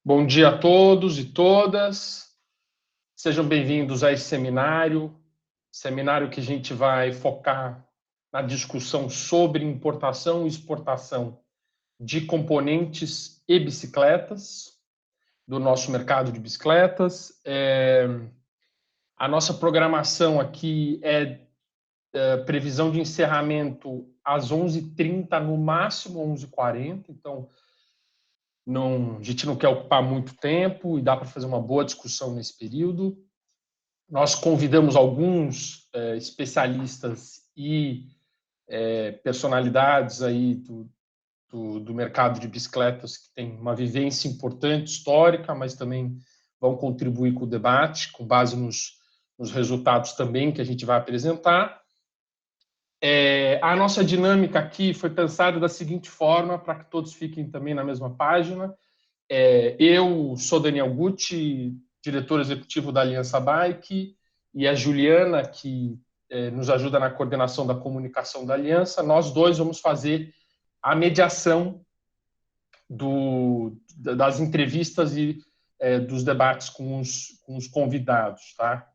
Bom dia a todos e todas. Sejam bem-vindos a esse seminário que a gente vai focar na discussão sobre importação e exportação de componentes e bicicletas, do nosso mercado de bicicletas. A nossa programação aqui é previsão de encerramento às 11h30, no máximo 11h40, então a gente não quer ocupar muito tempo e dá para fazer uma boa discussão nesse período. Nós convidamos alguns especialistas e personalidades aí do mercado de bicicletas que têm uma vivência importante, histórica, mas também vão contribuir com o debate, com base nos resultados também que a gente vai apresentar. A nossa dinâmica aqui foi pensada da seguinte forma, para que todos fiquem também na mesma página. Eu sou Daniel Gucci, diretor executivo da Aliança Bike, e a Juliana, que nos ajuda na coordenação da comunicação da Aliança. Nós dois vamos fazer a mediação das entrevistas e dos debates com os convidados. Tá?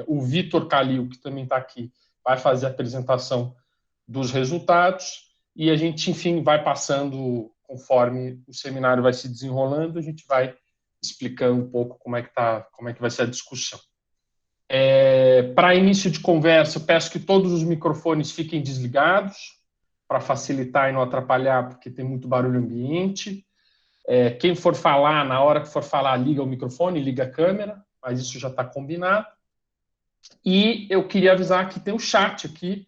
O Vitor Calil, que também está aqui, vai fazer a apresentação dos resultados e a gente, enfim, vai passando conforme o seminário vai se desenrolando, a gente vai explicando um pouco como é que vai ser a discussão. Para início de conversa, eu peço que todos os microfones fiquem desligados, para facilitar e não atrapalhar, porque tem muito barulho ambiente. Quem for falar, na hora que for falar, liga o microfone, liga a câmera, mas isso já está combinado. E eu queria avisar que tem um chat aqui,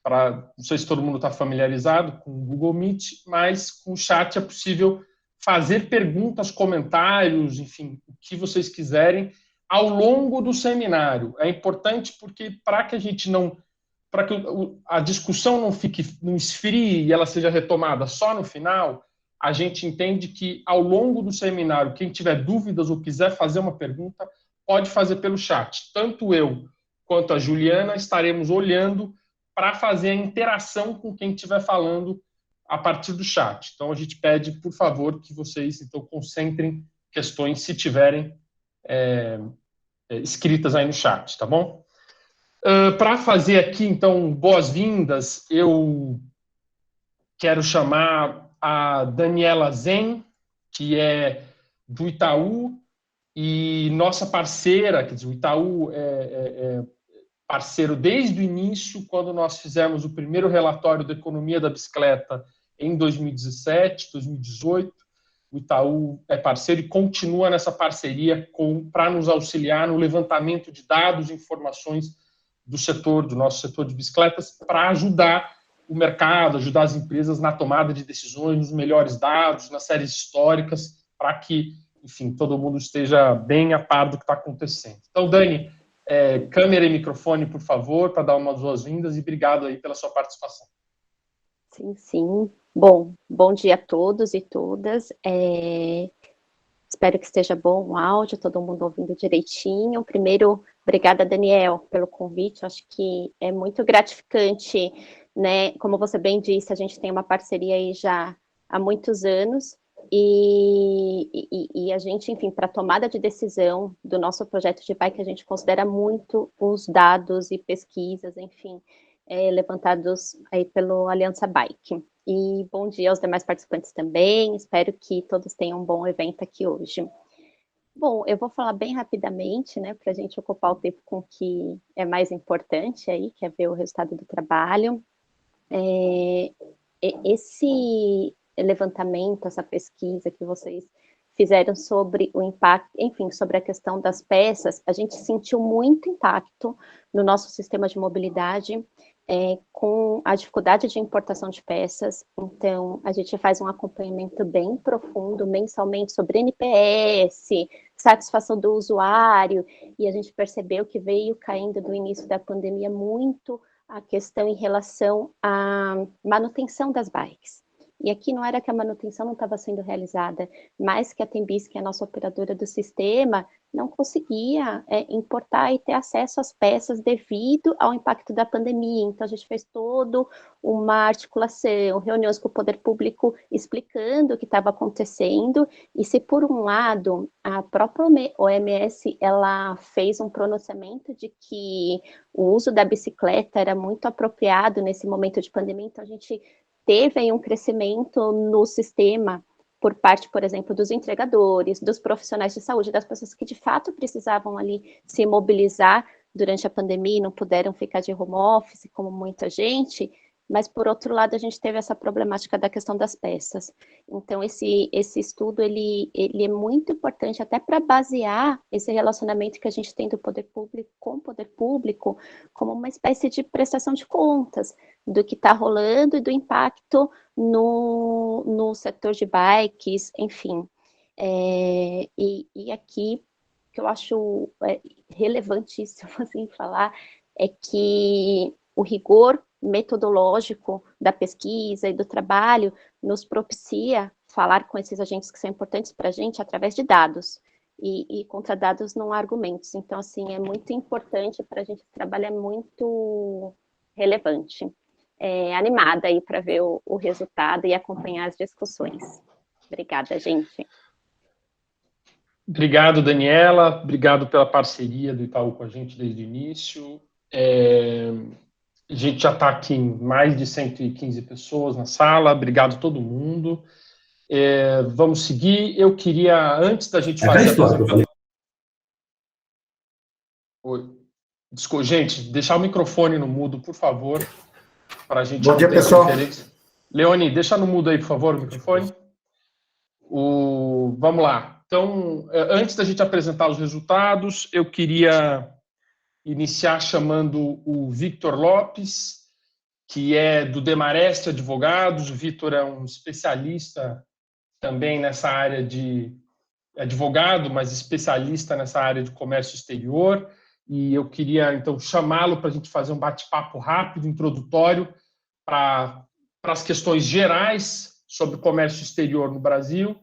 não sei se todo mundo está familiarizado com o Google Meet, mas com o chat é possível fazer perguntas, comentários, enfim, o que vocês quiserem ao longo do seminário. É importante porque para que a discussão não esfrie e ela seja retomada só no final, a gente entende que ao longo do seminário, quem tiver dúvidas ou quiser fazer uma pergunta, pode fazer pelo chat. Tanto eu quanto a Juliana estaremos olhando para fazer a interação com quem estiver falando a partir do chat. Então, a gente pede, por favor, que vocês então concentrem questões, se tiverem escritas aí no chat, tá bom? Para fazer aqui, então, boas-vindas, eu quero chamar a Daniela Zen, que é do Itaú, e nossa parceira, quer dizer, o Itaú é parceiro desde o início, quando nós fizemos o primeiro relatório da economia da bicicleta em 2017, 2018. O Itaú é parceiro e continua nessa parceria para nos auxiliar no levantamento de dados e informações do nosso setor de bicicletas, para ajudar o mercado, ajudar as empresas na tomada de decisões, nos melhores dados, nas séries históricas, para que, enfim, todo mundo esteja bem a par do que está acontecendo. Então, Dani, câmera e microfone, por favor, para dar umas boas-vindas, e obrigado aí pela sua participação. Sim, sim. Bom dia a todos e todas. Espero que esteja bom o áudio, todo mundo ouvindo direitinho. Primeiro, obrigada, Daniel, pelo convite. Acho que é muito gratificante, né? Como você bem disse, a gente tem uma parceria aí já há muitos anos. E a gente, enfim, para a tomada de decisão do nosso projeto de bike, a gente considera muito os dados e pesquisas, enfim, levantados aí pelo Aliança Bike. E bom dia aos demais participantes também, espero que todos tenham um bom evento aqui hoje. Bom, eu vou falar bem rapidamente, né, para a gente ocupar o tempo com o que é mais importante aí, que é ver o resultado do trabalho. Esse levantamento, essa pesquisa que vocês fizeram sobre o impacto, enfim, sobre a questão das peças, a gente sentiu muito impacto no nosso sistema de mobilidade, com a dificuldade de importação de peças. Então, a gente faz um acompanhamento bem profundo, mensalmente, sobre NPS, satisfação do usuário, e a gente percebeu que veio caindo do início da pandemia muito a questão em relação à manutenção das bikes. E aqui não era que a manutenção não estava sendo realizada, mas que a Tembis, que é a nossa operadora do sistema, não conseguia importar e ter acesso às peças devido ao impacto da pandemia. Então, a gente fez todo uma articulação, reuniões com o poder público explicando o que estava acontecendo, e se por um lado a própria OMS ela fez um pronunciamento de que o uso da bicicleta era muito apropriado nesse momento de pandemia, então a gente teve aí um crescimento no sistema por parte, por exemplo, dos entregadores, dos profissionais de saúde, das pessoas que de fato precisavam ali se mobilizar durante a pandemia e não puderam ficar de home office, como muita gente, mas por outro lado a gente teve essa problemática da questão das peças. Então esse estudo ele é muito importante até para basear esse relacionamento que a gente tem do poder público com o poder público como uma espécie de prestação de contas do que está rolando e do impacto no setor de bikes, enfim. E aqui, que eu acho relevantíssimo assim, falar, é que o rigor metodológico da pesquisa e do trabalho nos propicia falar com esses agentes que são importantes para a gente através de dados. E contra dados não há argumentos. Então, assim, é muito importante para a gente trabalhar, é muito relevante. Animada aí para ver o resultado e acompanhar as discussões. Obrigada, gente. Obrigado, Daniela. Obrigado pela parceria do Itaú com a gente desde o início. A gente já está aqui em mais de 115 pessoas na sala. Obrigado a todo mundo. Vamos seguir. Eu queria, antes da gente fazer a apresentação... Desculpa, gente, deixar o microfone no mudo, por favor, para a gente... Bom dia, pessoal. Leone, deixa no mudo aí, por favor, o microfone. Vamos lá. Então, antes da gente apresentar os resultados, eu queria iniciar chamando o Victor Lopes, que é do Demarest Advogados. O Victor é um especialista também nessa área de advogado, mas especialista nessa área de comércio exterior. E eu queria, então, chamá-lo para a gente fazer um bate-papo rápido, introdutório, para as questões gerais sobre o comércio exterior no Brasil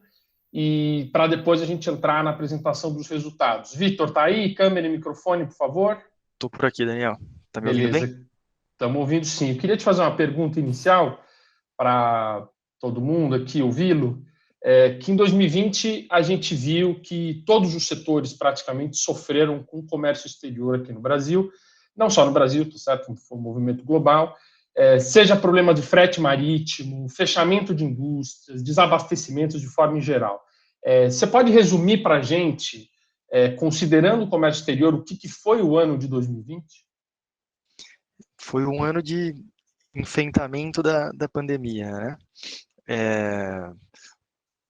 e para depois a gente entrar na apresentação dos resultados. Victor, está aí? Câmera e microfone, por favor. Estou por aqui, Daniel. Está me ouvindo bem? Estamos ouvindo, sim. Eu queria te fazer uma pergunta inicial para todo mundo aqui ouvi-lo, que em 2020 a gente viu que todos os setores praticamente sofreram com o comércio exterior aqui no Brasil, não só no Brasil, tá certo? Foi um movimento global, seja problema de frete marítimo, fechamento de indústrias, desabastecimentos de forma em geral. Você pode resumir para a gente, considerando o comércio exterior, o que foi o ano de 2020? Foi um ano de enfrentamento da pandemia, né?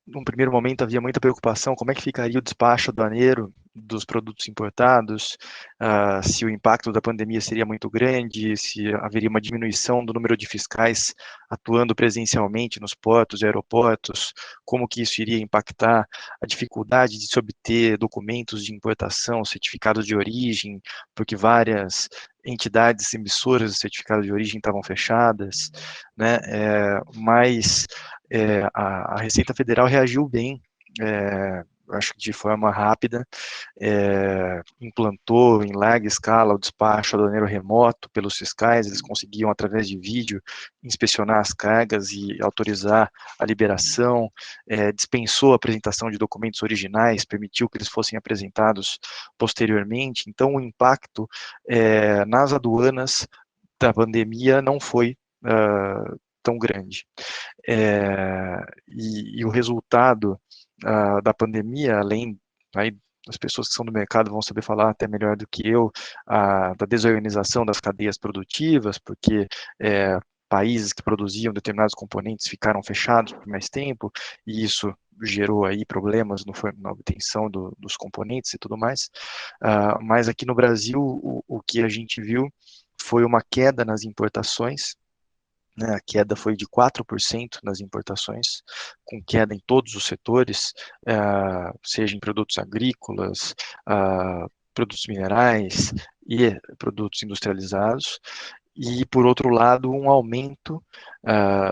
Num primeiro momento havia muita preocupação, como é que ficaria o despacho aduaneiro dos produtos importados, se o impacto da pandemia seria muito grande, se haveria uma diminuição do número de fiscais atuando presencialmente nos portos e aeroportos, como que isso iria impactar a dificuldade de se obter documentos de importação, certificados de origem, porque várias entidades emissoras de certificado de origem estavam fechadas, né? Mas a Receita Federal reagiu bem, acho que de forma rápida, implantou em larga escala o despacho aduaneiro remoto pelos fiscais. Eles conseguiam, através de vídeo, inspecionar as cargas e autorizar a liberação, dispensou a apresentação de documentos originais, permitiu que eles fossem apresentados posteriormente. Então, o impacto nas aduanas da pandemia não foi tão grande. E o resultado da pandemia, além aí, as pessoas que são do mercado vão saber falar até melhor do que eu, da desorganização das cadeias produtivas, porque países que produziam determinados componentes ficaram fechados por mais tempo, e isso gerou aí problemas na obtenção dos componentes e tudo mais. Mas aqui no Brasil, o que a gente viu foi uma queda nas importações, né? A queda foi de 4% nas importações, com queda em todos os setores, seja em produtos agrícolas, produtos minerais e produtos industrializados. e, por outro lado, um aumento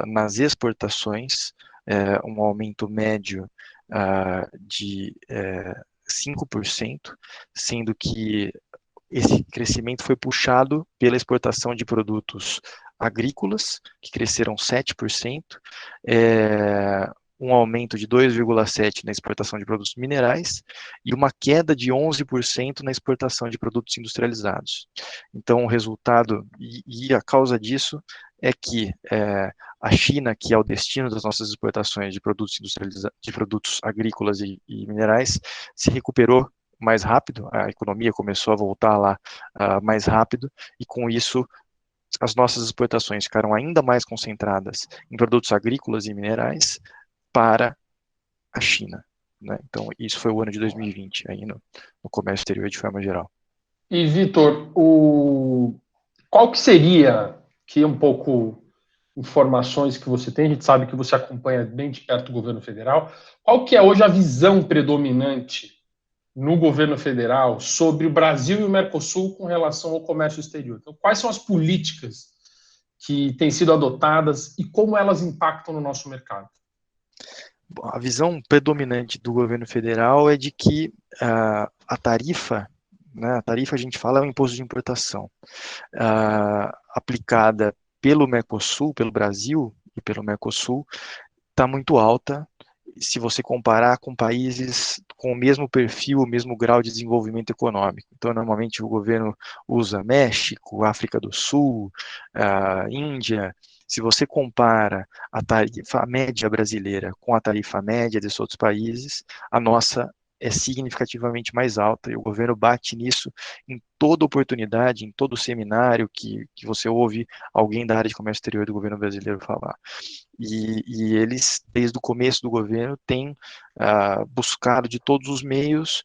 nas exportações, um aumento médio de 5%, sendo que esse crescimento foi puxado pela exportação de produtos agrícolas, que cresceram 7%, um aumento de 2,7% na exportação de produtos minerais e uma queda de 11% na exportação de produtos industrializados. Então, o resultado e a causa disso é que a China, que é o destino das nossas exportações de produtos de produtos agrícolas e minerais, se recuperou mais rápido, a economia começou a voltar lá mais rápido, e com isso as nossas exportações ficaram ainda mais concentradas em produtos agrícolas e minerais para a China, né? Então, isso foi o ano de 2020, aí no comércio exterior de forma geral. E, Vitor, qual que seria, que um pouco informações que você tem, a gente sabe que você acompanha bem de perto o governo federal, qual que é hoje a visão predominante no governo federal sobre o Brasil e o Mercosul com relação ao comércio exterior? Então, quais são as políticas que têm sido adotadas e como elas impactam no nosso mercado? A visão predominante do governo federal é de que a tarifa, né, a tarifa a gente fala é o imposto de importação, aplicada pelo Mercosul, pelo Brasil e pelo Mercosul, está muito alta se você comparar com países com o mesmo perfil, o mesmo grau de desenvolvimento econômico. Então, normalmente o governo usa México, África do Sul, Índia. Se você compara a tarifa média brasileira com a tarifa média desses outros países, a nossa é significativamente mais alta, e o governo bate nisso em toda oportunidade, em todo seminário que você ouve alguém da área de comércio exterior do governo brasileiro falar. E eles, desde o começo do governo, têm buscado de todos os meios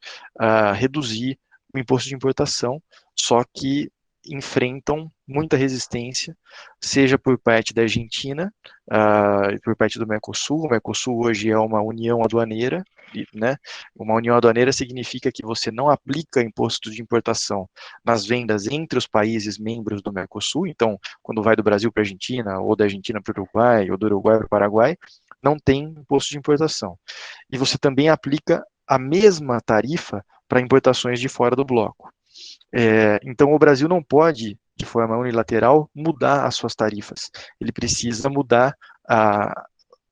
reduzir o imposto de importação, só que enfrentam muita resistência, seja por parte da Argentina, por parte do Mercosul. O Mercosul hoje é uma união aduaneira, né? Uma união aduaneira significa que você não aplica imposto de importação nas vendas entre os países membros do Mercosul. Então, quando vai do Brasil para a Argentina, ou da Argentina para o Uruguai, ou do Uruguai para o Paraguai, não tem imposto de importação. E você também aplica a mesma tarifa para importações de fora do bloco. Então, o Brasil não pode, de forma unilateral, mudar as suas tarifas. Ele precisa mudar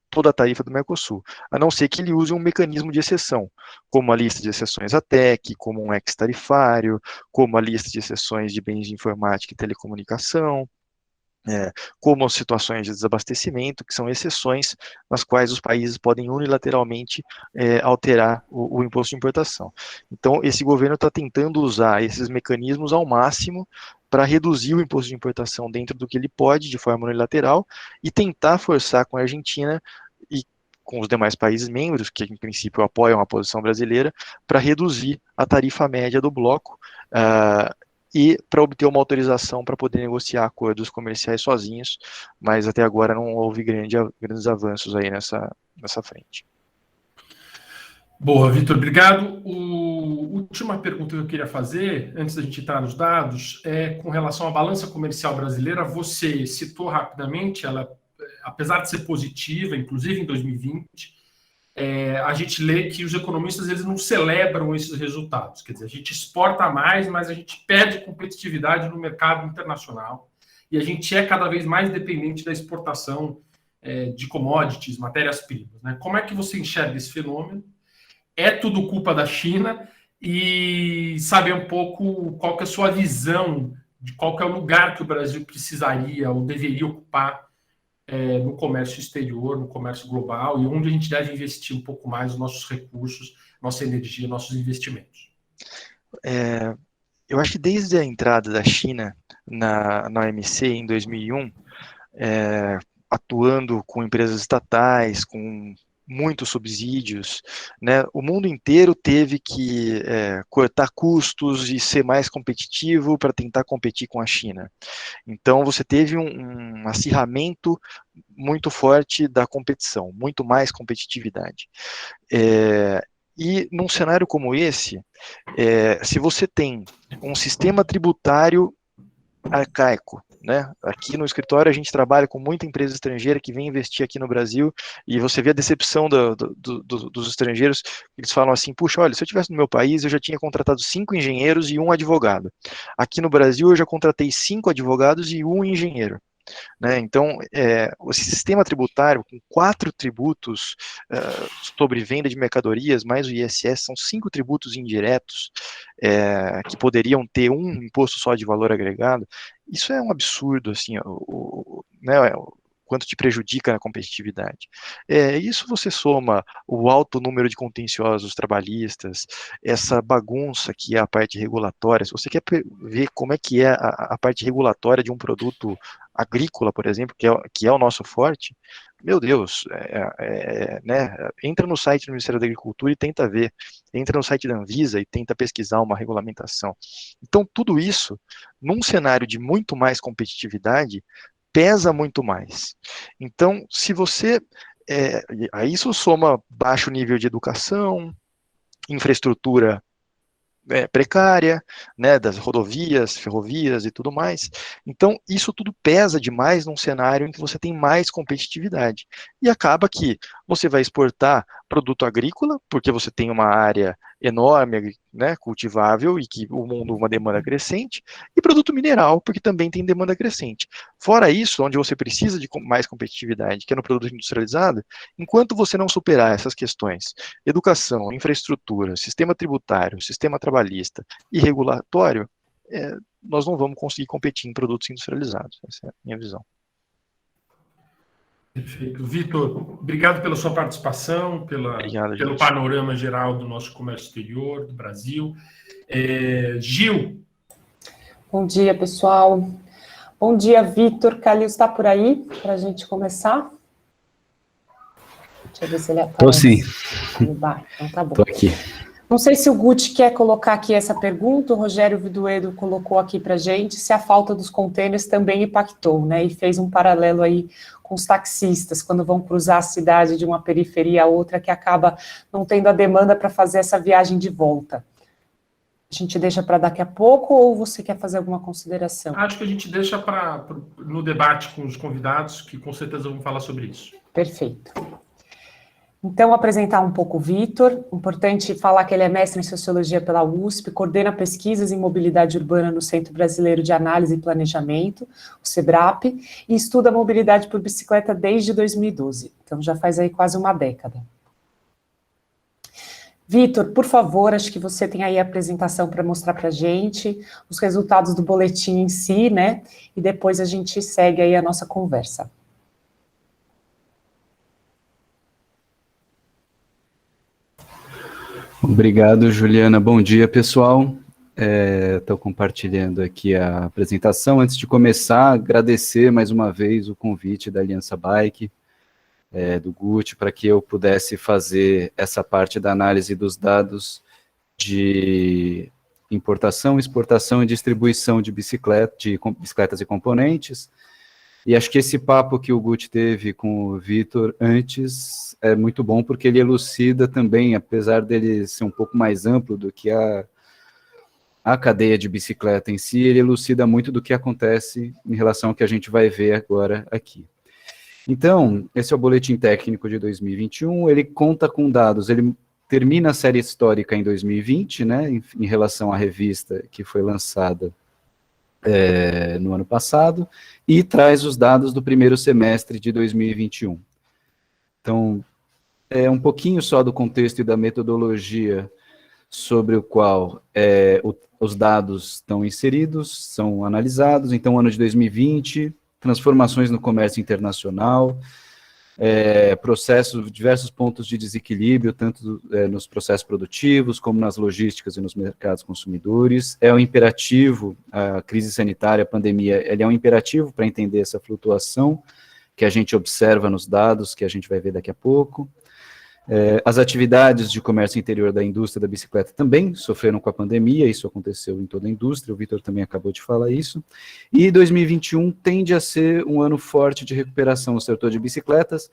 toda a tarifa do Mercosul, a não ser que ele use um mecanismo de exceção, como a lista de exceções ATEC, como um ex-tarifário, como a lista de exceções de bens de informática e telecomunicação, como as situações de desabastecimento, que são exceções nas quais os países podem unilateralmente alterar o imposto de importação. Então, esse governo está tentando usar esses mecanismos ao máximo para reduzir o imposto de importação dentro do que ele pode, de forma unilateral, e tentar forçar com a Argentina e com os demais países membros, que em princípio apoiam a posição brasileira, para reduzir a tarifa média do bloco, e para obter uma autorização para poder negociar acordos comerciais sozinhos, mas até agora não houve grandes avanços aí nessa frente. Boa, Vitor, obrigado. A última pergunta que eu queria fazer, antes da gente entrar nos dados, é com relação à balança comercial brasileira. Você citou rapidamente, ela, apesar de ser positiva, inclusive em 2020, a gente lê que os economistas eles não celebram esses resultados. Quer dizer, a gente exporta mais, mas a gente perde competitividade no mercado internacional e a gente é cada vez mais dependente da exportação de commodities, matérias-primas, né? Como é que você enxerga esse fenômeno? É tudo culpa da China? E saber um pouco qual que é a sua visão de qual que é o lugar que o Brasil precisaria ou deveria ocupar no comércio exterior, no comércio global, e onde a gente deve investir um pouco mais os nossos recursos, nossa energia, nossos investimentos. Eu acho que desde a entrada da China na OMC em 2001, atuando com empresas estatais, com muitos subsídios, né, o mundo inteiro teve que cortar custos e ser mais competitivo para tentar competir com a China. Então, você teve um acirramento muito forte da competição, muito mais competitividade. E num cenário como esse, se você tem um sistema tributário arcaico, né? Aqui no escritório a gente trabalha com muita empresa estrangeira que vem investir aqui no Brasil, e você vê a decepção dos estrangeiros. Eles falam assim: puxa, olha, se eu estivesse no meu país, eu já tinha contratado 5 engenheiros e 1 advogado. Aqui no Brasil, eu já contratei 5 advogados e 1 engenheiro. Né? Então, o sistema tributário, com 4 tributos sobre venda de mercadorias, mais o ISS, são 5 tributos indiretos, que poderiam ter um imposto só de valor agregado. Isso é um absurdo, assim, né, quanto te prejudica na competitividade. Isso você soma o alto número de contenciosos trabalhistas, essa bagunça que é a parte regulatória. Se você quer ver como é que é a parte regulatória de um produto agrícola, por exemplo, que é o nosso forte, meu Deus, né, entra no site do Ministério da Agricultura e tenta ver, entra no site da Anvisa e tenta pesquisar uma regulamentação. Então, tudo isso, num cenário de muito mais competitividade, pesa muito mais. Então, se você, a isso soma baixo nível de educação, infraestrutura precária, né, das rodovias, ferrovias e tudo mais. Então, isso tudo pesa demais num cenário em que você tem mais competitividade. E acaba que você vai exportar produto agrícola, porque você tem uma área enorme, né, cultivável, e que o mundo uma demanda crescente, e produto mineral, porque também tem demanda crescente. Fora isso, onde você precisa de mais competitividade, que é no produto industrializado, enquanto você não superar essas questões, educação, infraestrutura, sistema tributário, sistema trabalhista e regulatório, nós não vamos conseguir competir em produtos industrializados. Essa é a minha visão. Perfeito. Vitor, obrigado pela sua participação, pelo panorama geral do nosso comércio exterior, do Brasil. Gil. Bom dia, pessoal. Bom dia, Vitor. Calil está por aí para a gente começar? Deixa eu ver se ele aparece. Estou sim. Então tá bom. Estou aqui. Não sei se o Guti quer colocar aqui essa pergunta, o Rogério Viduedo colocou aqui para a gente, se a falta dos contêineres também impactou, né, e fez um paralelo aí com os taxistas, quando vão cruzar a cidade de uma periferia a outra, que acaba não tendo a demanda para fazer essa viagem de volta. A gente deixa para daqui a pouco, ou você quer fazer alguma consideração? Acho que a gente deixa no debate com os convidados, que com certeza vão falar sobre isso. Perfeito. Então, apresentar um pouco o Vitor. Importante falar que ele é mestre em Sociologia pela USP, coordena pesquisas em mobilidade urbana no Centro Brasileiro de Análise e Planejamento, o SEBRAP, e estuda mobilidade por bicicleta desde 2012. Então, já faz aí quase uma década. Vitor, por favor, acho que você tem aí a apresentação para mostrar para a gente, os resultados do boletim em si, né? E depois a gente segue aí a nossa conversa. Obrigado, Juliana. Bom dia, pessoal. Estou compartilhando aqui a apresentação. Antes de começar, agradecer mais uma vez o convite da Aliança Bike, do Guti, para que eu pudesse fazer essa parte da análise dos dados de importação, exportação e distribuição de bicicletas e componentes. E acho que esse papo que o Guti teve com o Vitor antes é muito bom, porque ele elucida também, apesar dele ser um pouco mais amplo do que a cadeia de bicicleta em si, ele elucida muito do que acontece em relação ao que a gente vai ver agora aqui. Então, esse é o boletim técnico de 2021, ele conta com dados, ele termina a série histórica em 2020, né, em relação à revista que foi lançada no ano passado, e traz os dados do primeiro semestre de 2021. Então, um pouquinho só do contexto e da metodologia sobre o qual os dados estão inseridos, são analisados. Então, ano de 2020, transformações no comércio internacional, diversos pontos de desequilíbrio, tanto nos processos produtivos, como nas logísticas e nos mercados consumidores. É um imperativo, a crise sanitária, a pandemia, ele é um imperativo para entender essa flutuação que a gente observa nos dados, que a gente vai ver daqui a pouco. As atividades de comércio interior da indústria da bicicleta também sofreram com a pandemia, isso aconteceu em toda a indústria, o Vitor também acabou de falar isso, e 2021 tende a ser um ano forte de recuperação no setor de bicicletas,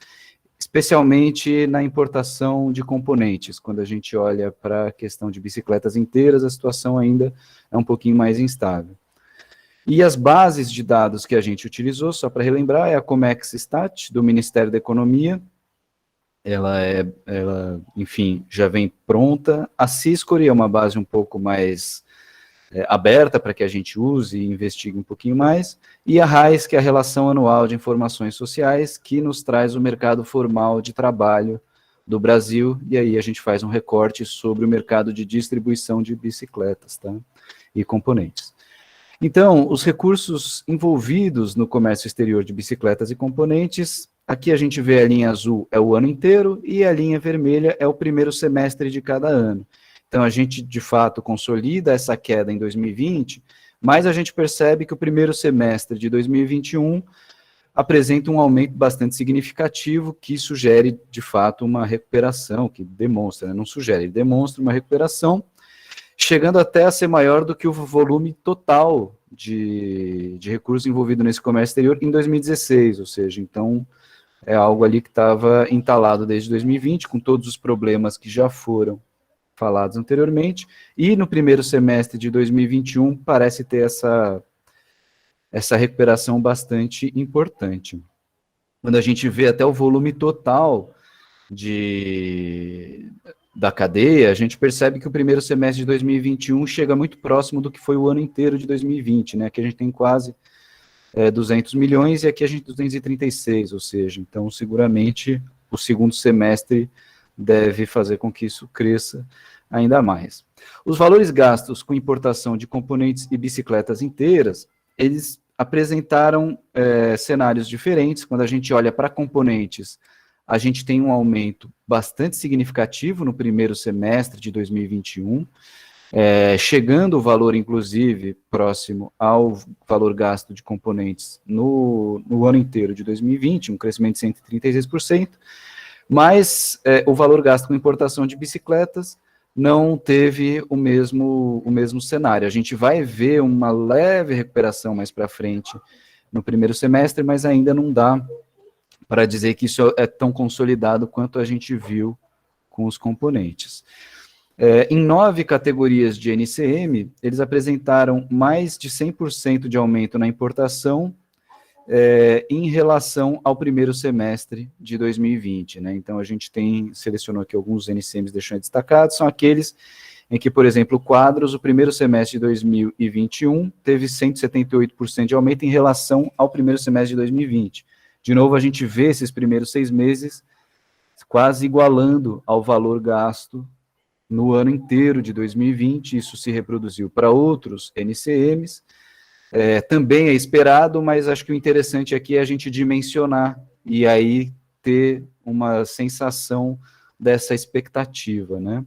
especialmente na importação de componentes. Quando a gente olha para a questão de bicicletas inteiras, a situação ainda é um pouquinho mais instável. E as bases de dados que a gente utilizou, só para relembrar, é a Comex Stat, do Ministério da Economia. Ela, enfim, já vem pronta. A Syscore é uma base um pouco mais aberta para que a gente use e investigue um pouquinho mais. E a RAIS, que é a Relação Anual de Informações Sociais, que nos traz o mercado formal de trabalho do Brasil, e aí a gente faz um recorte sobre o mercado de distribuição de bicicletas, tá? E componentes. Então, os recursos envolvidos no comércio exterior de bicicletas e componentes, aqui a gente vê a linha azul é o ano inteiro e a linha vermelha é o primeiro semestre de cada ano. Então, a gente, de fato, consolida essa queda em 2020, mas a gente percebe que o primeiro semestre de 2021 apresenta um aumento bastante significativo que sugere, de fato, uma recuperação, que demonstra, né? Não sugere, ele demonstra uma recuperação, chegando até a ser maior do que o volume total de recursos envolvido nesse comércio exterior em 2016, ou seja, então é algo ali que estava entalado desde 2020, com todos os problemas que já foram falados anteriormente, e no primeiro semestre de 2021 parece ter essa recuperação bastante importante. Quando a gente vê até o volume total da cadeia, a gente percebe que o primeiro semestre de 2021 chega muito próximo do que foi o ano inteiro de 2020, né? Aqui a gente tem quase 200 milhões e aqui a gente tem 236, ou seja, então seguramente o segundo semestre deve fazer com que isso cresça ainda mais. Os valores gastos com importação de componentes e bicicletas inteiras, eles apresentaram cenários diferentes. Quando a gente olha para componentes, a gente tem um aumento bastante significativo no primeiro semestre de 2021, chegando o valor, inclusive, próximo ao valor gasto de componentes no ano inteiro de 2020, um crescimento de 136%, mas o valor gasto com importação de bicicletas não teve o mesmo cenário. A gente vai ver uma leve recuperação mais para frente no primeiro semestre, mas ainda não dá para dizer que isso é tão consolidado quanto a gente viu com os componentes. Em 9 categorias de NCM, eles apresentaram mais de 100% de aumento na importação em relação ao primeiro semestre de 2020, né? Então, a gente selecionou aqui alguns NCMs deixando destacados, são aqueles em que, por exemplo, quadros, o primeiro semestre de 2021 teve 178% de aumento em relação ao primeiro semestre de 2020. De novo, a gente vê esses primeiros 6 meses quase igualando ao valor gasto no ano inteiro de 2020, isso se reproduziu para outros NCMs, também é esperado, mas acho que o interessante aqui é a gente dimensionar e aí ter uma sensação dessa expectativa, né,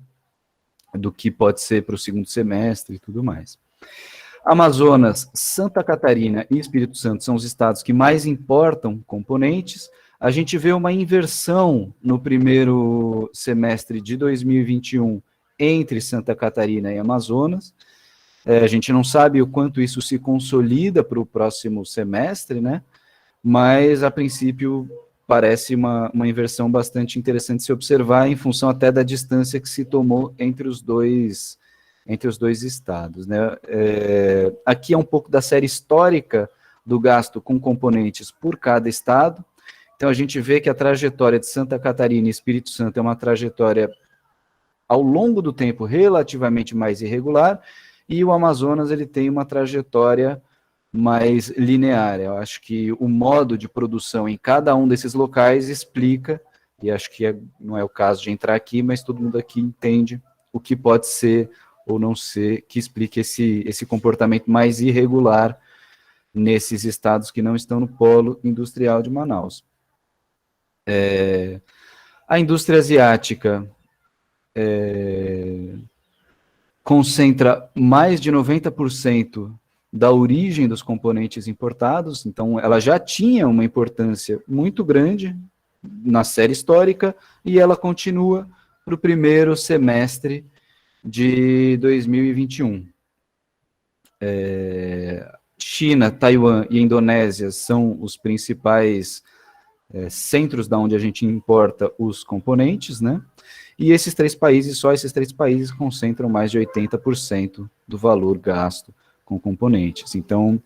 do que pode ser para o segundo semestre e tudo mais. Amazonas, Santa Catarina e Espírito Santo são os estados que mais importam componentes. A gente vê uma inversão no primeiro semestre de 2021 entre Santa Catarina e Amazonas. A gente não sabe o quanto isso se consolida para o próximo semestre, né? Mas, a princípio, parece uma inversão bastante interessante de se observar, em função até da distância que se tomou entre os dois estados, né? Aqui é um pouco da série histórica do gasto com componentes por cada estado. Então, a gente vê que a trajetória de Santa Catarina e Espírito Santo é uma trajetória, ao longo do tempo, relativamente mais irregular, e o Amazonas ele tem uma trajetória mais linear. Eu acho que o modo de produção em cada um desses locais explica, e acho que não é o caso de entrar aqui, mas todo mundo aqui entende o que pode ser ou não ser, que explique esse comportamento mais irregular nesses estados que não estão no polo industrial de Manaus. A indústria asiática concentra mais de 90% da origem dos componentes importados, então ela já tinha uma importância muito grande na série histórica, e ela continua para o primeiro semestre de 2021. China, Taiwan e Indonésia são os principais centros da onde a gente importa os componentes, né? E só esses três países concentram mais de 80% do valor gasto com componentes. Então,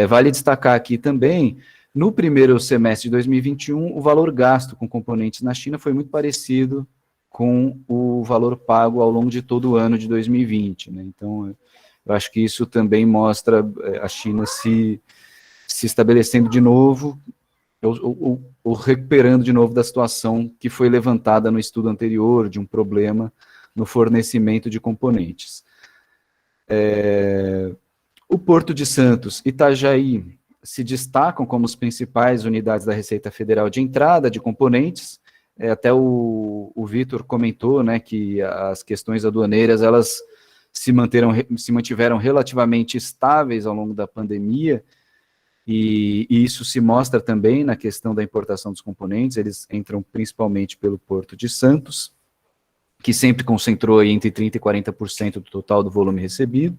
vale destacar aqui também, no primeiro semestre de 2021, o valor gasto com componentes na China foi muito parecido com o valor pago ao longo de todo o ano de 2020, né? Então, eu acho que isso também mostra a China se estabelecendo de novo, ou recuperando de novo da situação que foi levantada no estudo anterior, de um problema no fornecimento de componentes. O Porto de Santos e Itajaí se destacam como as principais unidades da Receita Federal de entrada de componentes. Até o Vitor comentou, né, que as questões aduaneiras, elas se mantiveram relativamente estáveis ao longo da pandemia, e isso se mostra também na questão da importação dos componentes. Eles entram principalmente pelo Porto de Santos, que sempre concentrou aí entre 30% e 40% do total do volume recebido,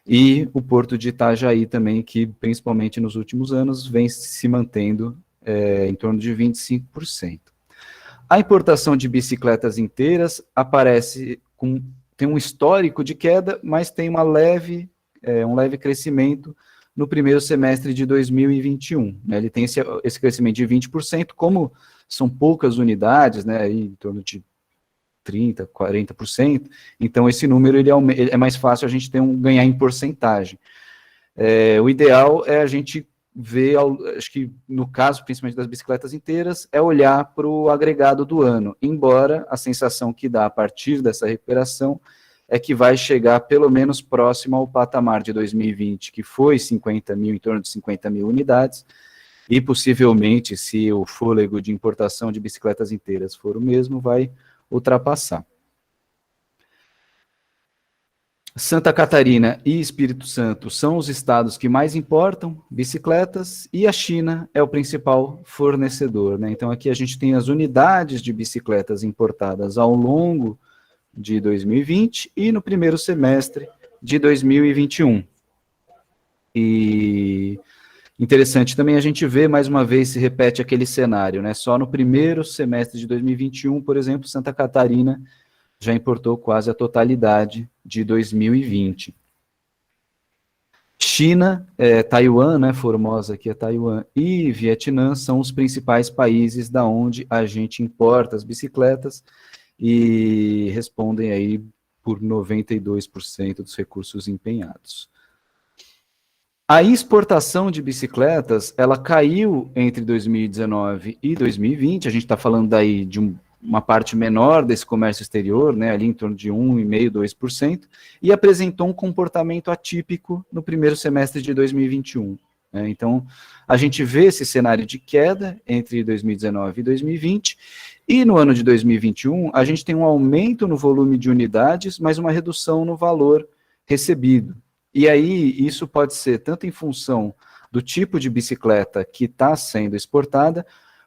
e o Porto de Itajaí também, que principalmente nos últimos anos vem se mantendo em torno de 25%. A importação de bicicletas inteiras tem um histórico de queda, mas tem um leve crescimento no primeiro semestre de 2021. Né? Ele tem esse crescimento de 20%, como são poucas unidades, né, aí em torno de 30%, 40%, então esse número é mais fácil a gente ganhar em porcentagem. O ideal é a gente ver, acho que no caso principalmente das bicicletas inteiras, é olhar para o agregado do ano, embora a sensação que dá a partir dessa recuperação é que vai chegar pelo menos próximo ao patamar de 2020, que foi 50 mil, em torno de 50 mil unidades, e possivelmente, se o fôlego de importação de bicicletas inteiras for o mesmo, vai ultrapassar. Santa Catarina e Espírito Santo são os estados que mais importam bicicletas, e a China é o principal fornecedor, né? Então aqui a gente tem as unidades de bicicletas importadas ao longo de 2020 e no primeiro semestre de 2021. E interessante também a gente ver, mais uma vez, se repete aquele cenário, né? Só no primeiro semestre de 2021, por exemplo, Santa Catarina já importou quase a totalidade de 2020. China, Taiwan, né, Formosa aqui é Taiwan, e Vietnã são os principais países da onde a gente importa as bicicletas e respondem aí por 92% dos recursos empenhados. A exportação de bicicletas, ela caiu entre 2019 e 2020, a gente está falando daí de uma parte menor desse comércio exterior, né, ali em torno de 1,5%, 2%, e apresentou um comportamento atípico no primeiro semestre de 2021. Né? Então, a gente vê esse cenário de queda entre 2019 e 2020, e no ano de 2021, a gente tem um aumento no volume de unidades, mas uma redução no valor recebido. E aí, isso pode ser tanto em função do tipo de bicicleta que está sendo exportada,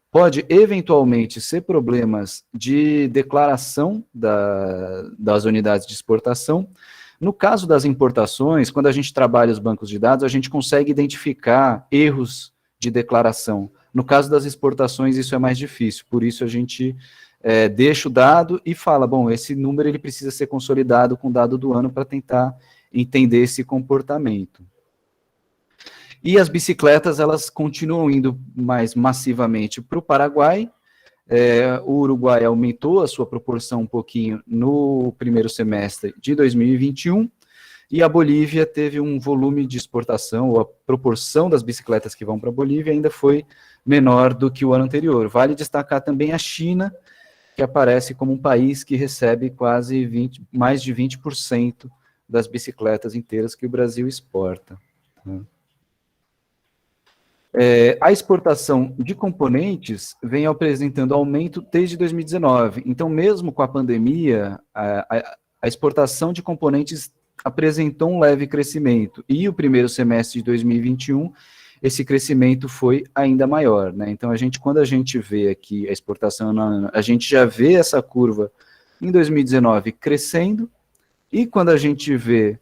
pode eventualmente ser problemas de declaração das unidades de exportação. No caso das importações, quando a gente trabalha os bancos de dados, a gente consegue identificar erros de declaração. No caso das exportações, isso é mais difícil, por isso a gente deixa o dado e fala, bom, esse número ele precisa ser consolidado com o dado do ano para tentar entender esse comportamento. E as bicicletas, elas continuam indo mais massivamente para o Paraguai. O Uruguai aumentou a sua proporção um pouquinho no primeiro semestre de 2021, e a Bolívia teve um volume de exportação, ou a proporção das bicicletas que vão para a Bolívia ainda foi menor do que o ano anterior. Vale destacar também a China, que aparece como um país que recebe mais de 20% das bicicletas inteiras que o Brasil exporta. A exportação de componentes vem apresentando aumento desde 2019. Então, mesmo com a pandemia, a exportação de componentes apresentou um leve crescimento. E o primeiro semestre de 2021, esse crescimento foi ainda maior. Né? Então, quando a gente vê aqui a exportação, a gente já vê essa curva em 2019 crescendo, e quando a gente vê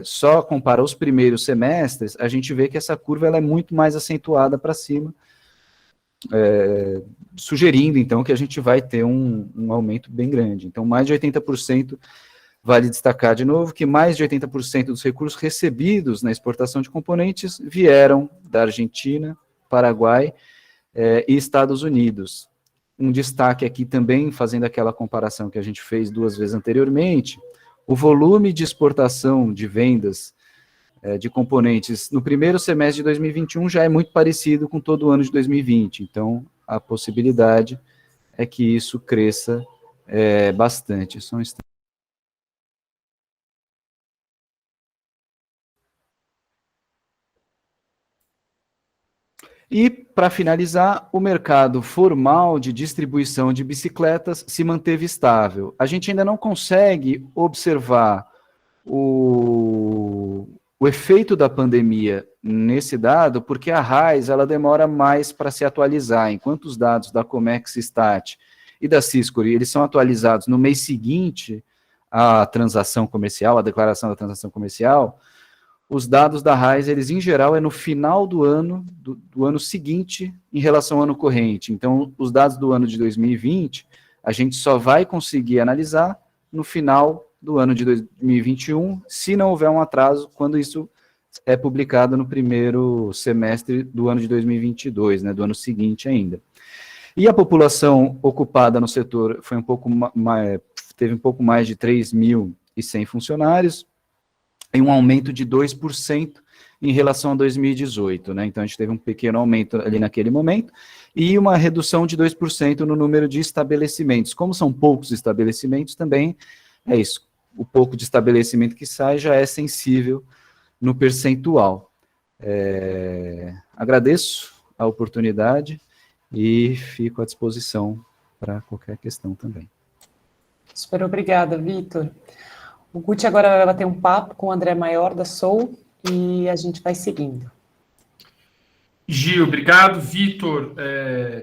só compara os primeiros semestres, a gente vê que essa curva ela é muito mais acentuada para cima, sugerindo, então, que a gente vai ter um aumento bem grande. Então, mais de 80% Vale destacar de novo que mais de 80% dos recursos recebidos na exportação de componentes vieram da Argentina, Paraguai e Estados Unidos. Um destaque aqui também, fazendo aquela comparação que a gente fez 2 vezes anteriormente, o volume de exportação de vendas de componentes no primeiro semestre de 2021 já é muito parecido com todo o ano de 2020, então a possibilidade é que isso cresça bastante. Só um instante. E, para finalizar, o mercado formal de distribuição de bicicletas se manteve estável. A gente ainda não consegue observar o efeito da pandemia nesse dado, porque a RAIS ela demora mais para se atualizar, enquanto os dados da Comex-Stat e da Siscori, eles são atualizados no mês seguinte à transação comercial, à declaração da transação comercial. Os dados da RAIS, eles em geral, é no final do ano, do ano seguinte, em relação ao ano corrente. Então, os dados do ano de 2020, a gente só vai conseguir analisar no final do ano de 2021, se não houver um atraso, quando isso é publicado no primeiro semestre do ano de 2022, né, do ano seguinte ainda. E a população ocupada no setor foi teve um pouco mais de 3.100 funcionários, em um aumento de 2% em relação a 2018, né? Então, a gente teve um pequeno aumento ali naquele momento, e uma redução de 2% no número de estabelecimentos. Como são poucos estabelecimentos, também é isso. O pouco de estabelecimento que sai já é sensível no percentual. Agradeço a oportunidade e fico à disposição para qualquer questão também. Super obrigada, Vitor. O Guti agora vai bater um papo com o André Maior, da Soul, e a gente vai seguindo. Gil, obrigado. Vitor,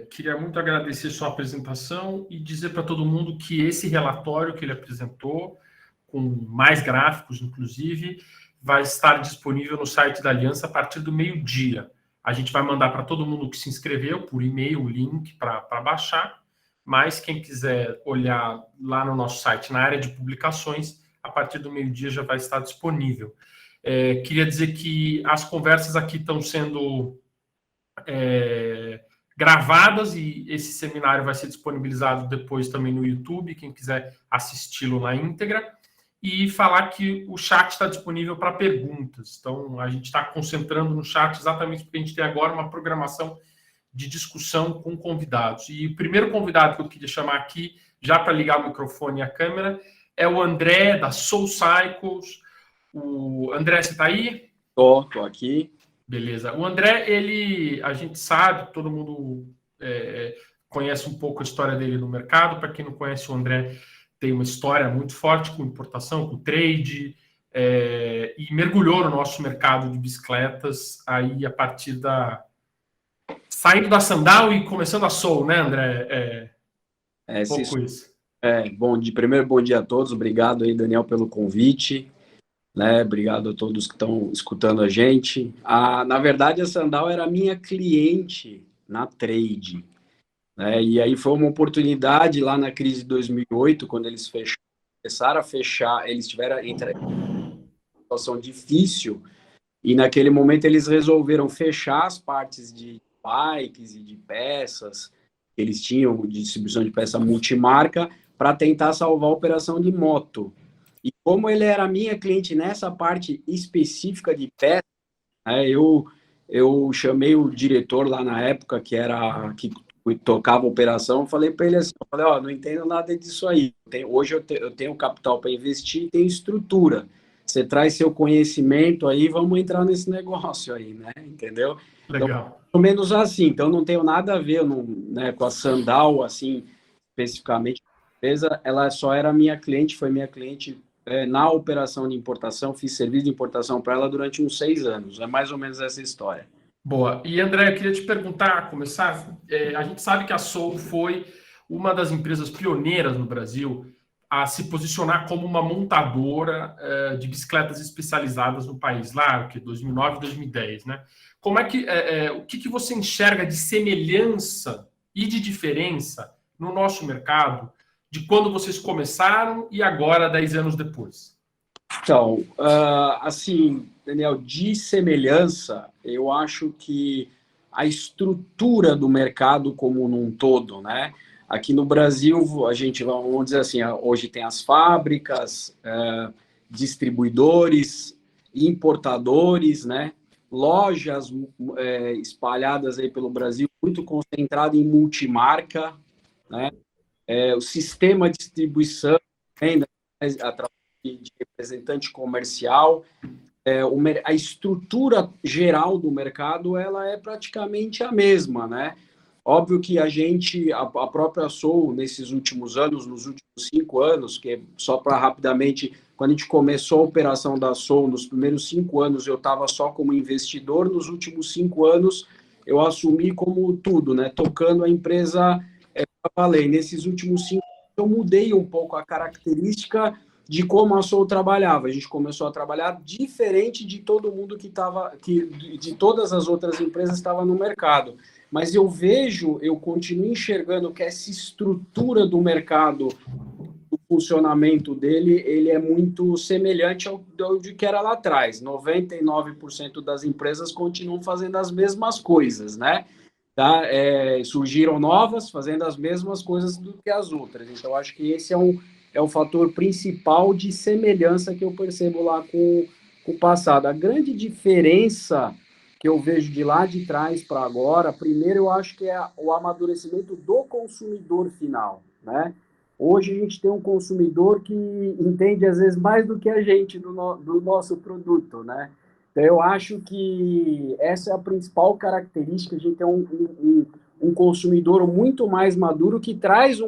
queria muito agradecer sua apresentação e dizer para todo mundo que esse relatório que ele apresentou, com mais gráficos, inclusive, vai estar disponível no site da Aliança a partir do meio-dia. A gente vai mandar para todo mundo que se inscreveu por e-mail o link para baixar, mas quem quiser olhar lá no nosso site, na área de publicações, a partir do meio-dia já vai estar disponível. Queria dizer que as conversas aqui estão sendo gravadas e esse seminário vai ser disponibilizado depois também no YouTube, quem quiser assisti-lo na íntegra, e falar que o chat está disponível para perguntas. Então, a gente está concentrando no chat exatamente porque a gente tem agora uma programação de discussão com convidados. E o primeiro convidado que eu queria chamar aqui, já para ligar o microfone e a câmera, é o André, da Soul Cycles. O André, você está aí? Tô aqui. Beleza. O André, a gente sabe, todo mundo conhece um pouco a história dele no mercado. Para quem não conhece, o André tem uma história muito forte com importação, com trade, e mergulhou no nosso mercado de bicicletas aí a partir saindo da Sandal e começando a Soul, né, André? Pouco isso. Primeiro, bom dia a todos. Obrigado aí, Daniel, pelo convite. Né? Obrigado a todos que estão escutando a gente. Na verdade, a Sandal era minha cliente na trade. Né? E aí foi uma oportunidade lá na crise de 2008, quando eles começaram a fechar, eles tiveram uma situação difícil, e naquele momento eles resolveram fechar as partes de bikes e de peças que eles tinham, de distribuição de peça multimarca, para tentar salvar a operação de moto. E como ele era minha cliente nessa parte específica de peça, eu chamei o diretor lá na época, que tocava a operação, falei para ele assim, não entendo nada disso aí. Hoje eu tenho capital para investir e tenho estrutura. Você traz seu conhecimento aí, vamos entrar nesse negócio aí, né? Entendeu? Legal. Então, pelo menos assim. Então, não tenho nada a ver com a Sandal, assim, especificamente. Ela só era minha cliente, foi minha cliente na operação de importação, fiz serviço de importação para ela durante uns 6 anos. É mais ou menos essa história. Boa. E, André, eu queria te perguntar, começar, a gente sabe que a Soul foi uma das empresas pioneiras no Brasil a se posicionar como uma montadora de bicicletas especializadas no país, lá, 2009 e 2010, né? Como o que você enxerga de semelhança e de diferença no nosso mercado de quando vocês começaram e agora, 10 anos depois? Então, assim, Daniel, de semelhança, eu acho que a estrutura do mercado como num todo, né? Aqui no Brasil, a gente, vamos dizer assim, hoje tem as fábricas, distribuidores, importadores, né? Lojas espalhadas aí pelo Brasil, muito concentrado em multimarca, né? O sistema de distribuição, venda através de representante comercial, a estrutura geral do mercado ela é praticamente a mesma, né? Óbvio que a própria Soul, nesses últimos anos, nos últimos 5 anos, que só para rapidamente, quando a gente começou a operação da Soul, nos primeiros 5 anos eu estava só como investidor, nos últimos 5 anos eu assumi como tudo, né? Tocando a empresa, falei, nesses últimos 5 anos eu mudei um pouco a característica de como a Soul trabalhava. A gente começou a trabalhar diferente de todo mundo de todas as outras empresas que estavam no mercado. Mas eu continuo enxergando que essa estrutura do mercado, o funcionamento dele, ele é muito semelhante ao que era lá atrás. 99% das empresas continuam fazendo as mesmas coisas, né? Tá? Surgiram novas fazendo as mesmas coisas do que as outras. Então, acho que esse é o fator principal de semelhança que eu percebo lá com o passado. A grande diferença que eu vejo de lá de trás para agora, primeiro eu acho que é o amadurecimento do consumidor final, né? Hoje a gente tem um consumidor que entende às vezes mais do que a gente do nosso produto, né? Então eu acho que essa é a principal característica, a gente tem um consumidor muito mais maduro que traz